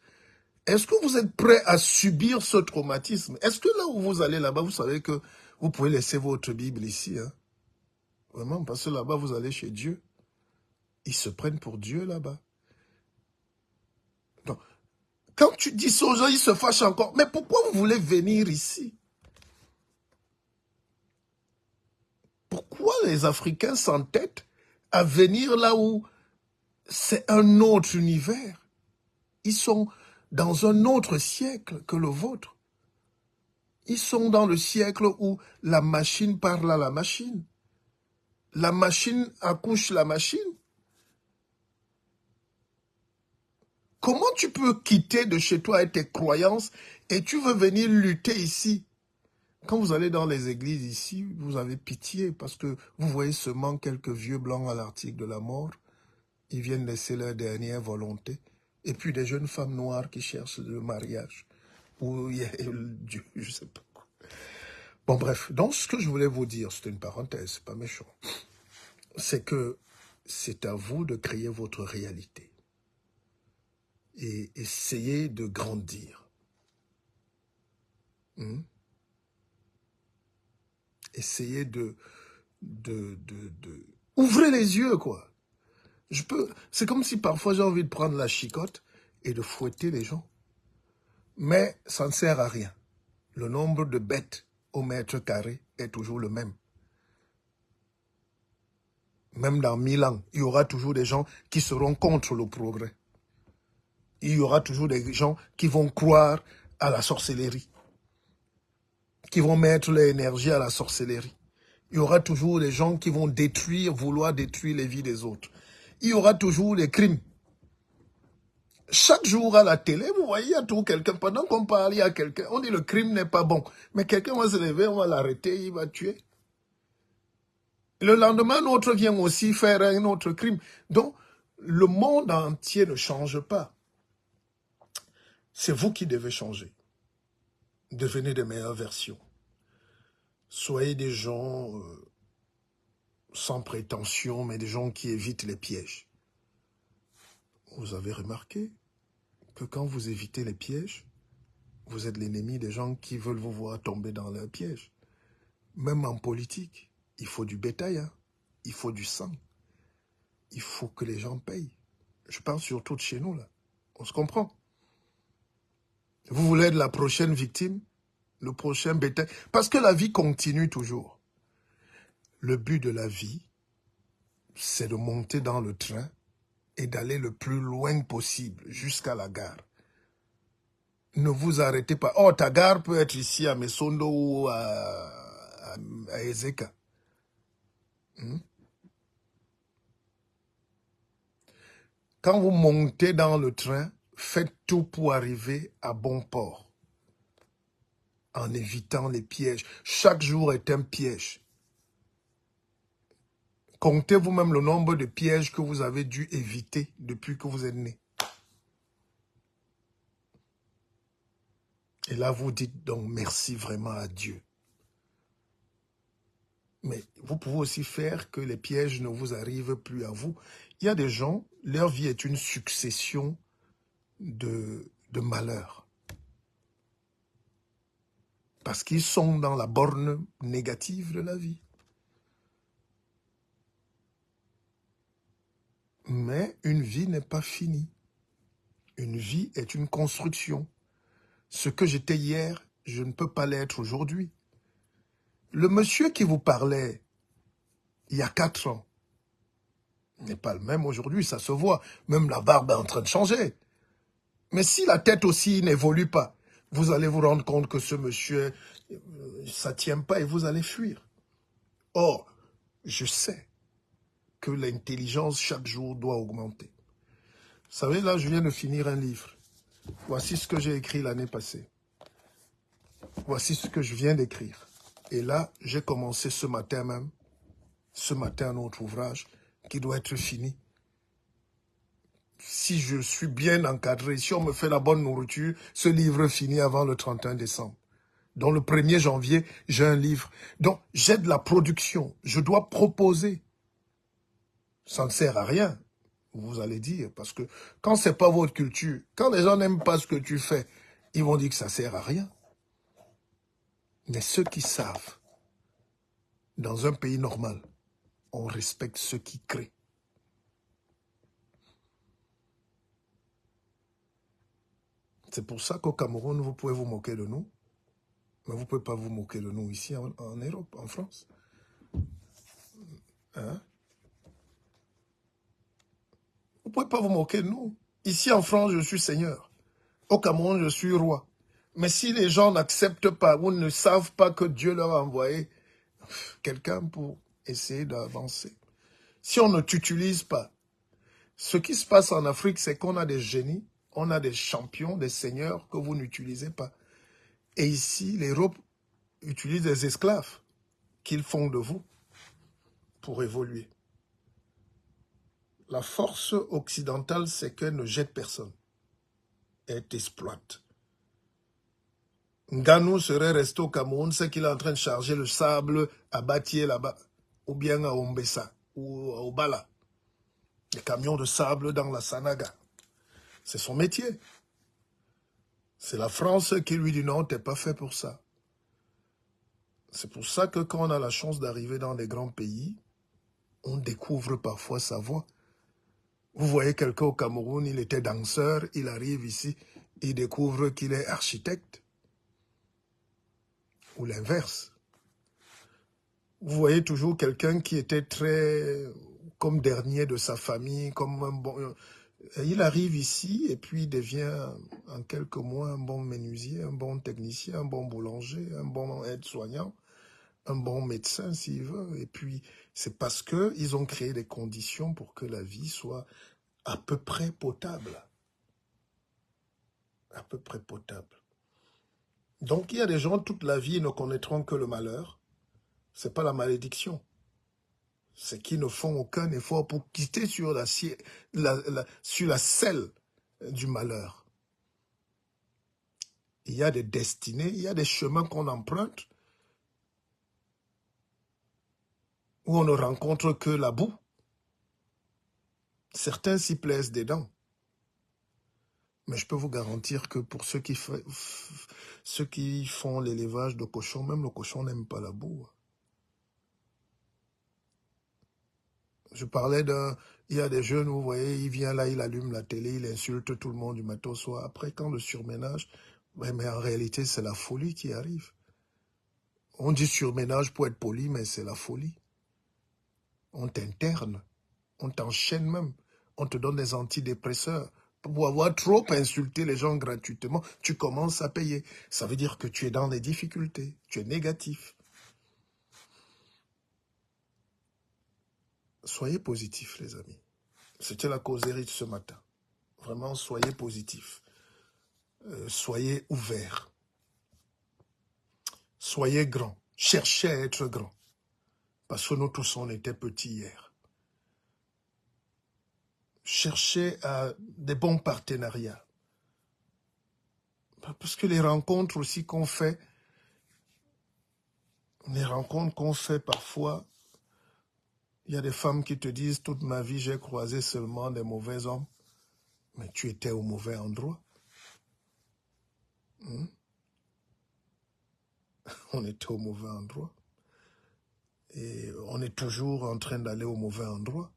Est-ce que vous êtes prêt à subir ce traumatisme? Est-ce que là où vous allez là-bas, vous savez que vous pouvez laisser votre Bible ici, hein? Vraiment, parce que là-bas, vous allez chez Dieu. Ils se prennent pour Dieu là-bas. Donc, quand tu dis ça aux gens, ils se fâchent encore. Mais pourquoi vous voulez venir ici? Pourquoi les Africains s'entêtent à venir là où c'est un autre univers? Ils sont dans un autre siècle que le vôtre. Ils sont dans le siècle où la machine parle à la machine. La machine accouche la machine. Comment tu peux quitter de chez toi et tes croyances et tu veux venir lutter ici? Quand vous allez dans les églises ici, vous avez pitié parce que vous voyez seulement quelques vieux blancs à l'article de la mort. Ils viennent laisser leur dernière volonté. Et puis des jeunes femmes noires qui cherchent le mariage. Ou il y a Dieu, je sais pas quoi. Bon bref, donc ce que je voulais vous dire, c'est une parenthèse, c'est pas méchant. C'est que c'est à vous de créer votre réalité. Et essayez de grandir. Essayez de... Ouvrez les yeux, quoi. C'est comme si parfois j'ai envie de prendre la chicotte et de fouetter les gens. Mais ça ne sert à rien. Le nombre de bêtes au mètre carré est toujours le même. Même dans 1000 ans, il y aura toujours des gens qui seront contre le progrès. Il y aura toujours des gens qui vont croire à la sorcellerie, qui vont mettre leur énergie à la sorcellerie. Il y aura toujours des gens qui vont vouloir détruire les vies des autres. Il y aura toujours des crimes. Chaque jour à la télé, vous voyez, il y a toujours quelqu'un. Pendant qu'on parle, il y a quelqu'un. On dit le crime n'est pas bon. Mais quelqu'un va se lever, on va l'arrêter, il va tuer. Le lendemain, l'autre vient aussi faire un autre crime. Donc, le monde entier ne change pas. C'est vous qui devez changer. Devenez des meilleures versions. Soyez des gens sans prétention, mais des gens qui évitent les pièges. Vous avez remarqué que quand vous évitez les pièges, vous êtes l'ennemi des gens qui veulent vous voir tomber dans leurs pièges. Même en politique, il faut du bétail, hein? Il faut du sang. Il faut que les gens payent. Je parle surtout de chez nous, là. On se comprend. Vous voulez être la prochaine victime, le prochain bétail, parce que la vie continue toujours. Le but de la vie, c'est de monter dans le train et d'aller le plus loin possible jusqu'à la gare. Ne vous arrêtez pas. Oh, ta gare peut être ici à Mesondo ou à Ezeka. Quand vous montez dans le train, faites tout pour arriver à bon port. En évitant les pièges. Chaque jour est un piège. Comptez vous-même le nombre de pièges que vous avez dû éviter depuis que vous êtes né. Et là, vous dites donc merci vraiment à Dieu. Mais vous pouvez aussi faire que les pièges ne vous arrivent plus à vous. Il y a des gens, leur vie est une succession de malheurs. Parce qu'ils sont dans la borne négative de la vie. Mais une vie n'est pas finie. Une vie est une construction. Ce que j'étais hier, je ne peux pas l'être aujourd'hui. Le monsieur qui vous parlait il y a 4 ans n'est pas le même aujourd'hui, ça se voit. Même la barbe est en train de changer. Mais si la tête aussi n'évolue pas, vous allez vous rendre compte que ce monsieur, ça ne tient pas et vous allez fuir. Or, je sais que l'intelligence chaque jour doit augmenter. Vous savez, là, je viens de finir un livre. Voici ce que j'ai écrit l'année passée. Voici ce que je viens d'écrire. Et là, j'ai commencé ce matin même, un autre ouvrage qui doit être fini. Si je suis bien encadré, si on me fait la bonne nourriture, ce livre finit avant le 31 décembre. Donc le 1er janvier, j'ai un livre. Donc j'aide la production. Je dois proposer. Ça ne sert à rien, vous allez dire, parce que quand c'est pas votre culture, quand les gens n'aiment pas ce que tu fais, ils vont dire que ça sert à rien. Mais ceux qui savent, dans un pays normal, on respecte ceux qui créent. C'est pour ça qu'au Cameroun, vous pouvez vous moquer de nous, mais vous ne pouvez pas vous moquer de nous ici en Europe, en France. Hein? Vous ne pouvez pas vous moquer de nous. Ici en France, je suis seigneur. Au Cameroun, je suis roi. Mais si les gens n'acceptent pas ou ne savent pas que Dieu leur a envoyé quelqu'un pour essayer d'avancer, si on ne t'utilise pas, ce qui se passe en Afrique, c'est qu'on a des génies, on a des champions, des seigneurs que vous n'utilisez pas. Et ici, l'Europe utilise des esclaves qu'ils font de vous pour évoluer. La force occidentale, c'est qu'elle ne jette personne. Elle t'exploite. Nganou serait resté au Cameroun, c'est qu'il est en train de charger le sable à Batié là-bas, ou bien à Ombessa, ou à Obala. Les camions de sable dans la Sanaga. C'est son métier. C'est la France qui lui dit non, t'es pas fait pour ça. C'est pour ça que quand on a la chance d'arriver dans des grands pays, on découvre parfois sa voie. Vous voyez quelqu'un au Cameroun, il était danseur, il arrive ici, il découvre qu'il est architecte. Ou l'inverse. Vous voyez toujours quelqu'un qui était très comme dernier de sa famille, comme un bon... Il arrive ici et puis il devient en quelques mois un bon menuisier, un bon technicien, un bon boulanger, un bon aide-soignant, un bon médecin s'il veut. Et puis c'est parce qu'ils ont créé des conditions pour que la vie soit à peu près potable. À peu près potable. Donc il y a des gens, toute la vie, ne connaîtront que le malheur. Ce n'est pas la malédiction. C'est qu'ils ne font aucun effort pour quitter sur la selle du malheur. Il y a des destinées, il y a des chemins qu'on emprunte où on ne rencontre que la boue. Certains s'y plaisent dedans. Mais je peux vous garantir que pour ceux qui font l'élevage de cochons, même le cochon n'aime pas la boue. Je parlais il y a des jeunes, vous voyez, il vient là, il allume la télé, il insulte tout le monde du matin au soir. Après, quand le surménage, mais en réalité, c'est la folie qui arrive. On dit surménage pour être poli, mais c'est la folie. On t'interne, on t'enchaîne même, on te donne des antidépresseurs. Pour avoir trop insulté les gens gratuitement, tu commences à payer. Ça veut dire que tu es dans les difficultés, tu es négatif. Soyez positifs, les amis. C'était la causerie de ce matin. Vraiment, soyez positifs. Soyez ouverts. Soyez grands. Cherchez à être grands. Parce que nous tous, on était petits hier. Cherchez à des bons partenariats. Parce que les rencontres aussi qu'on fait, parfois, il y a des femmes qui te disent, toute ma vie, j'ai croisé seulement des mauvais hommes. Mais tu étais au mauvais endroit. On était au mauvais endroit. Et on est toujours en train d'aller au mauvais endroit.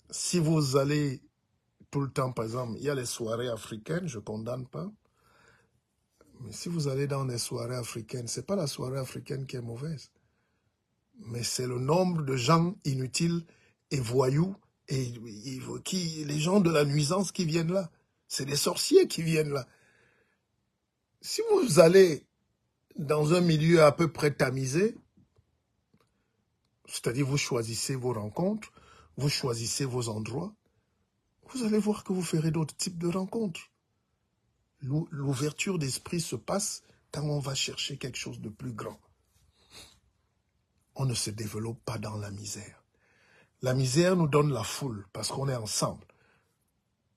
Si vous allez tout le temps, par exemple, il y a les soirées africaines, je ne condamne pas. Mais si vous allez dans les soirées africaines, ce n'est pas la soirée africaine qui est mauvaise. Mais c'est le nombre de gens inutiles et voyous et les gens de la nuisance qui viennent là. C'est des sorciers qui viennent là. Si vous allez dans un milieu à peu près tamisé, c'est-à-dire vous choisissez vos rencontres, vous choisissez vos endroits, vous allez voir que vous ferez d'autres types de rencontres. L'ouverture d'esprit se passe quand on va chercher quelque chose de plus grand. On ne se développe pas dans la misère. La misère nous donne la foule parce qu'on est ensemble.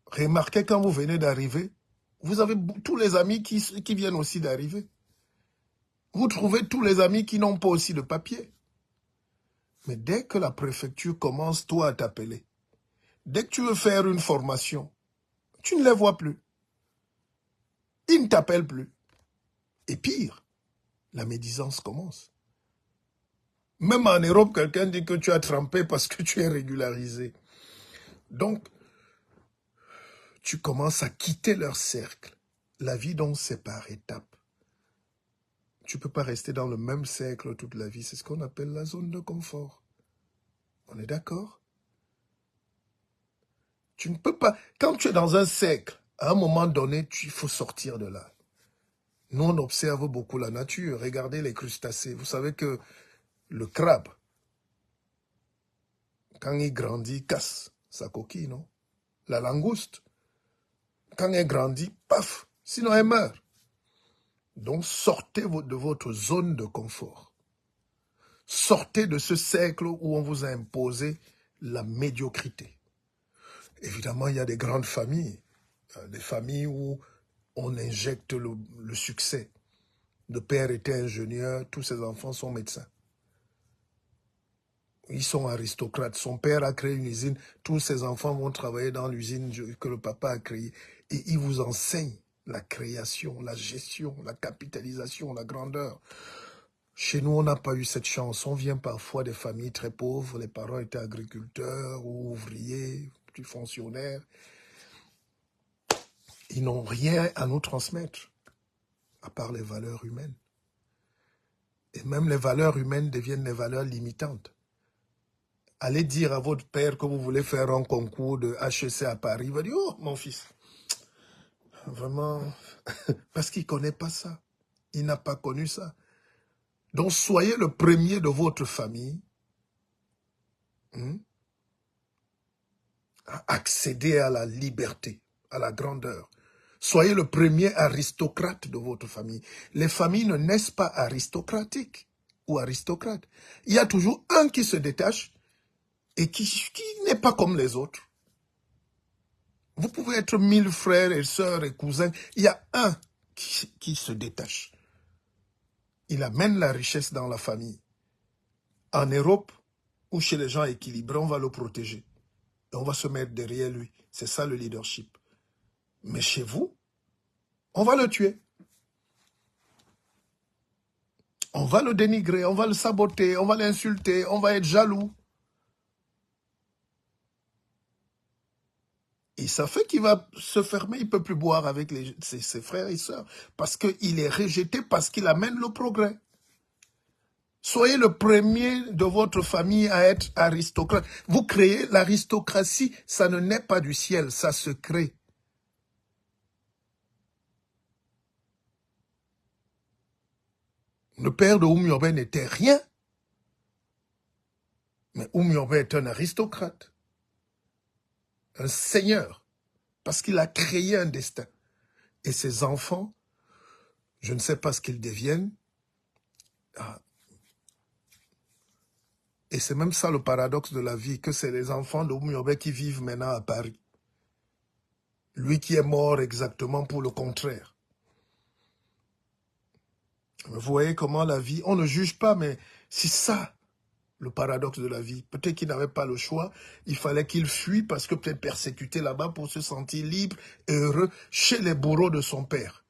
Remarquez quand vous venez d'arriver, vous avez tous les amis qui viennent aussi d'arriver. Vous trouvez tous les amis qui n'ont pas aussi de papier. Mais dès que la préfecture commence, toi, à t'appeler, dès que tu veux faire une formation, tu ne les vois plus. Ils ne t'appellent plus. Et pire, la médisance commence. Même en Europe, quelqu'un dit que tu as trempé parce que tu es régularisé. Donc, tu commences à quitter leur cercle. La vie, donc, c'est par étapes. Tu ne peux pas rester dans le même cercle toute la vie. C'est ce qu'on appelle la zone de confort. On est d'accord? Tu ne peux pas... Quand tu es dans un cercle, à un moment donné, il faut sortir de là. Nous, on observe beaucoup la nature. Regardez les crustacés. Vous savez que le crabe, quand il grandit, il casse sa coquille, non? La langouste, quand elle grandit, paf, sinon elle meurt. Donc, sortez de votre zone de confort. Sortez de ce cercle où on vous a imposé la médiocrité. Évidemment, il y a des grandes familles, des familles où on injecte le succès. Le père était ingénieur, tous ses enfants sont médecins. Ils sont aristocrates. Son père a créé une usine, tous ses enfants vont travailler dans l'usine que le papa a créée. Et il vous enseigne la création, la gestion, la capitalisation, la grandeur. Chez nous, on n'a pas eu cette chance. On vient parfois des familles très pauvres. Les parents étaient agriculteurs ou ouvriers, petits fonctionnaires. Ils n'ont rien à nous transmettre, à part les valeurs humaines. Et même les valeurs humaines deviennent des valeurs limitantes. Allez dire à votre père que vous voulez faire un concours de HEC à Paris. Il va dire, oh, mon fils, vraiment, parce qu'il ne connaît pas ça. Il n'a pas connu ça. Donc, soyez le premier de votre famille à accéder à la liberté, à la grandeur. Soyez le premier aristocrate de votre famille. Les familles ne naissent pas aristocratiques ou aristocrates. Il y a toujours un qui se détache et qui n'est pas comme les autres. Vous pouvez être 1000 frères et sœurs et cousins. Il y a un qui se détache. Il amène la richesse dans la famille. En Europe, ou chez les gens équilibrés, on va le protéger. Et on va se mettre derrière lui. C'est ça le leadership. Mais chez vous, on va le tuer. On va le dénigrer, on va le saboter, on va l'insulter, on va être jaloux. Et ça fait qu'il va se fermer, il ne peut plus boire avec ses frères et sœurs. Parce qu'il est rejeté, parce qu'il amène le progrès. Soyez le premier de votre famille à être aristocrate. Vous créez l'aristocratie, ça ne naît pas du ciel, ça se crée. Le père de Oumyobé n'était rien. Mais Oumyobé est un aristocrate. Un seigneur. Parce qu'il a créé un destin. Et ses enfants, je ne sais pas ce qu'ils deviennent. Et c'est même ça le paradoxe de la vie, que c'est les enfants de Oumyobé qui vivent maintenant à Paris. Lui qui est mort exactement pour le contraire. Vous voyez comment la vie, on ne juge pas, mais c'est ça le paradoxe de la vie. Peut-être qu'il n'avait pas le choix, il fallait qu'il fuit parce que peut-être persécuté là-bas pour se sentir libre et heureux chez les bourreaux de son père.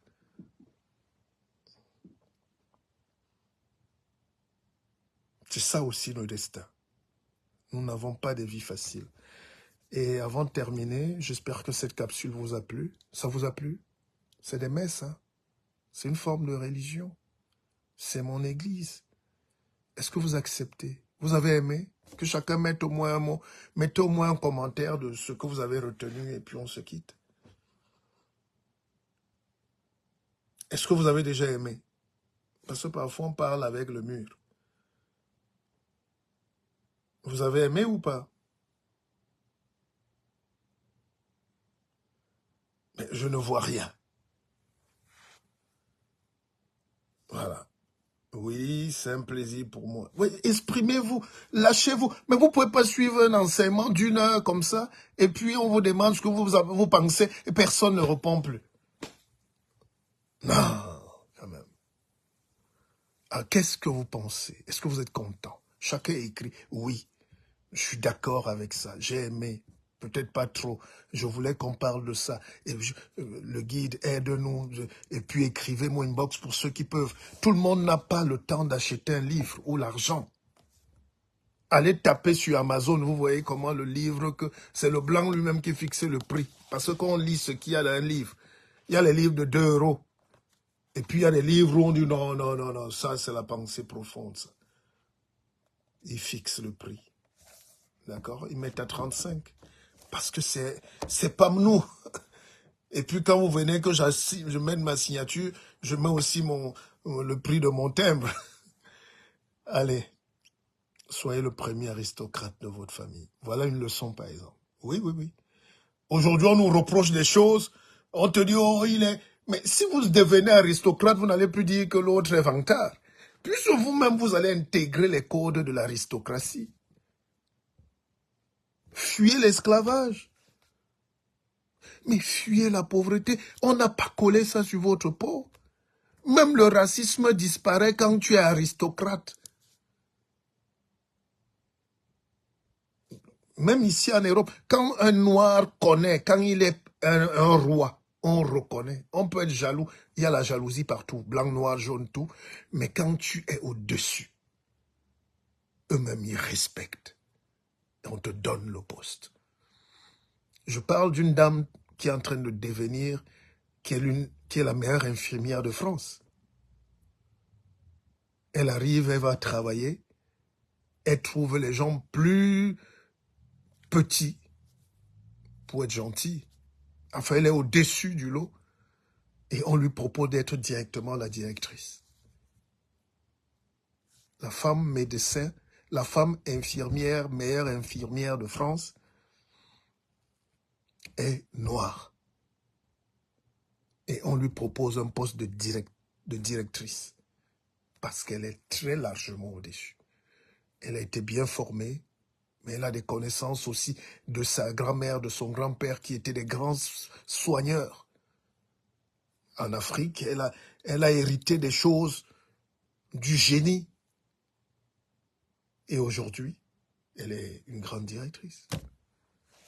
C'est ça aussi le destin. Nous n'avons pas de vie facile. Et avant de terminer, j'espère que cette capsule vous a plu. Ça vous a plu? C'est des messes, hein? C'est une forme de religion. C'est mon église. Est-ce que vous acceptez? Vous avez aimé? Que chacun mette au moins un mot, mettez au moins un commentaire de ce que vous avez retenu et puis on se quitte. Est-ce que vous avez déjà aimé? Parce que parfois on parle avec le mur. Vous avez aimé ou pas? Mais je ne vois rien. Voilà. Oui, c'est un plaisir pour moi. Oui, exprimez-vous, lâchez-vous. Mais vous ne pouvez pas suivre un enseignement d'une heure comme ça, et puis on vous demande ce que vous pensez, et personne ne répond plus. Non, quand même. Ah, qu'est-ce que vous pensez? Est-ce que vous êtes content? Chacun écrit, oui, je suis d'accord avec ça, j'ai aimé. Peut-être pas trop. Je voulais qu'on parle de ça. Et le guide, aide-nous. Et puis écrivez-moi une box pour ceux qui peuvent. Tout le monde n'a pas le temps d'acheter un livre ou l'argent. Allez taper sur Amazon, vous voyez comment le livre, que c'est le blanc lui-même qui fixe le prix. Parce qu'on lit ce qu'il y a dans un livre. Il y a les livres de 2 euros. Et puis il y a des livres où on dit non, non, non, non, ça c'est la pensée profonde. Ça. Ils fixent le prix. D'accord? Ils mettent à 35. Parce que c'est pas nous. Et puis quand vous venez, que je mette ma signature, je mets aussi le prix de mon timbre. Allez, soyez le premier aristocrate de votre famille. Voilà une leçon par exemple. Oui, oui, oui. Aujourd'hui, on nous reproche des choses. On te dit, oh, il est... Mais si vous devenez aristocrate, vous n'allez plus dire que l'autre est vantard. Puisque vous-même, vous allez intégrer les codes de l'aristocratie. Fuyez l'esclavage. Mais fuyez la pauvreté. On n'a pas collé ça sur votre peau. Même le racisme disparaît quand tu es aristocrate. Même ici en Europe, quand un noir connaît, quand il est un roi, on reconnaît. On peut être jaloux. Il y a la jalousie partout, blanc, noir, jaune, tout. Mais quand tu es au-dessus, eux-mêmes, ils respectent. Et on te donne le poste. Je parle d'une dame qui est en train de devenir, qui est la meilleure infirmière de France. Elle arrive, elle va travailler. Elle trouve les gens plus petits pour être gentils. Enfin, elle est au-dessus du lot. Et on lui propose d'être directement la directrice. La femme médecin, la femme infirmière, meilleure infirmière de France, est noire. Et on lui propose un poste de directrice. Parce qu'elle est très largement au-dessus. Elle a été bien formée, mais elle a des connaissances aussi de sa grand-mère, de son grand-père, qui étaient des grands soigneurs. En Afrique, elle a hérité des choses, du génie. Et aujourd'hui, elle est une grande directrice.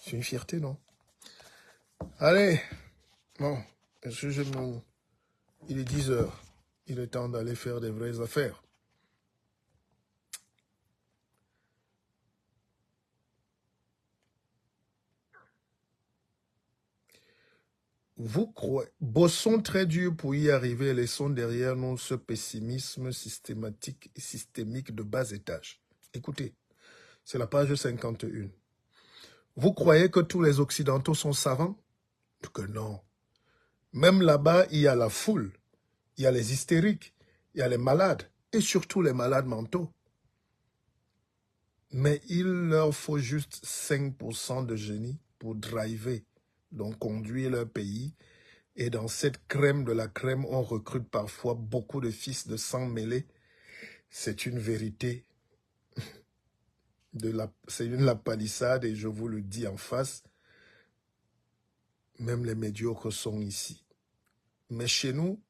C'est une fierté, non? Allez, bon, il est 10 heures. Il est temps d'aller faire des vraies affaires. Vous croyez, bossons très dur pour y arriver, laissons derrière nous ce pessimisme systématique et systémique de bas étage. Écoutez, c'est la page 51. Vous croyez que tous les Occidentaux sont savants? Que non. Même là-bas, il y a la foule, il y a les hystériques, il y a les malades, et surtout les malades mentaux. Mais il leur faut juste 5% de génie pour driver, donc conduire leur pays. Et dans cette crème de la crème, on recrute parfois beaucoup de fils de sang mêlés. C'est une vérité. C'est une lapalissade et je vous le dis en face. Même les médiocres sont ici. Mais chez nous,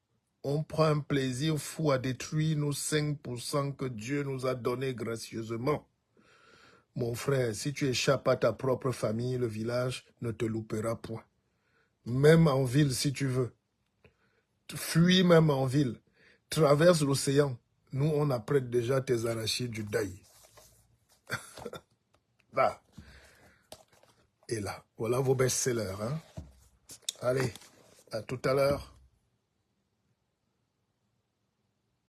on prend un plaisir fou à détruire nos 5% que Dieu nous a donnés gracieusement. Mon frère, si tu échappes à ta propre famille, le village ne te loupera point. Même en ville, si tu veux. Fuis même en ville. Traverse l'océan. Nous, on apprête déjà tes arachides du Daï. Là. Et là, voilà vos best-sellers. Hein? Allez, à tout à l'heure.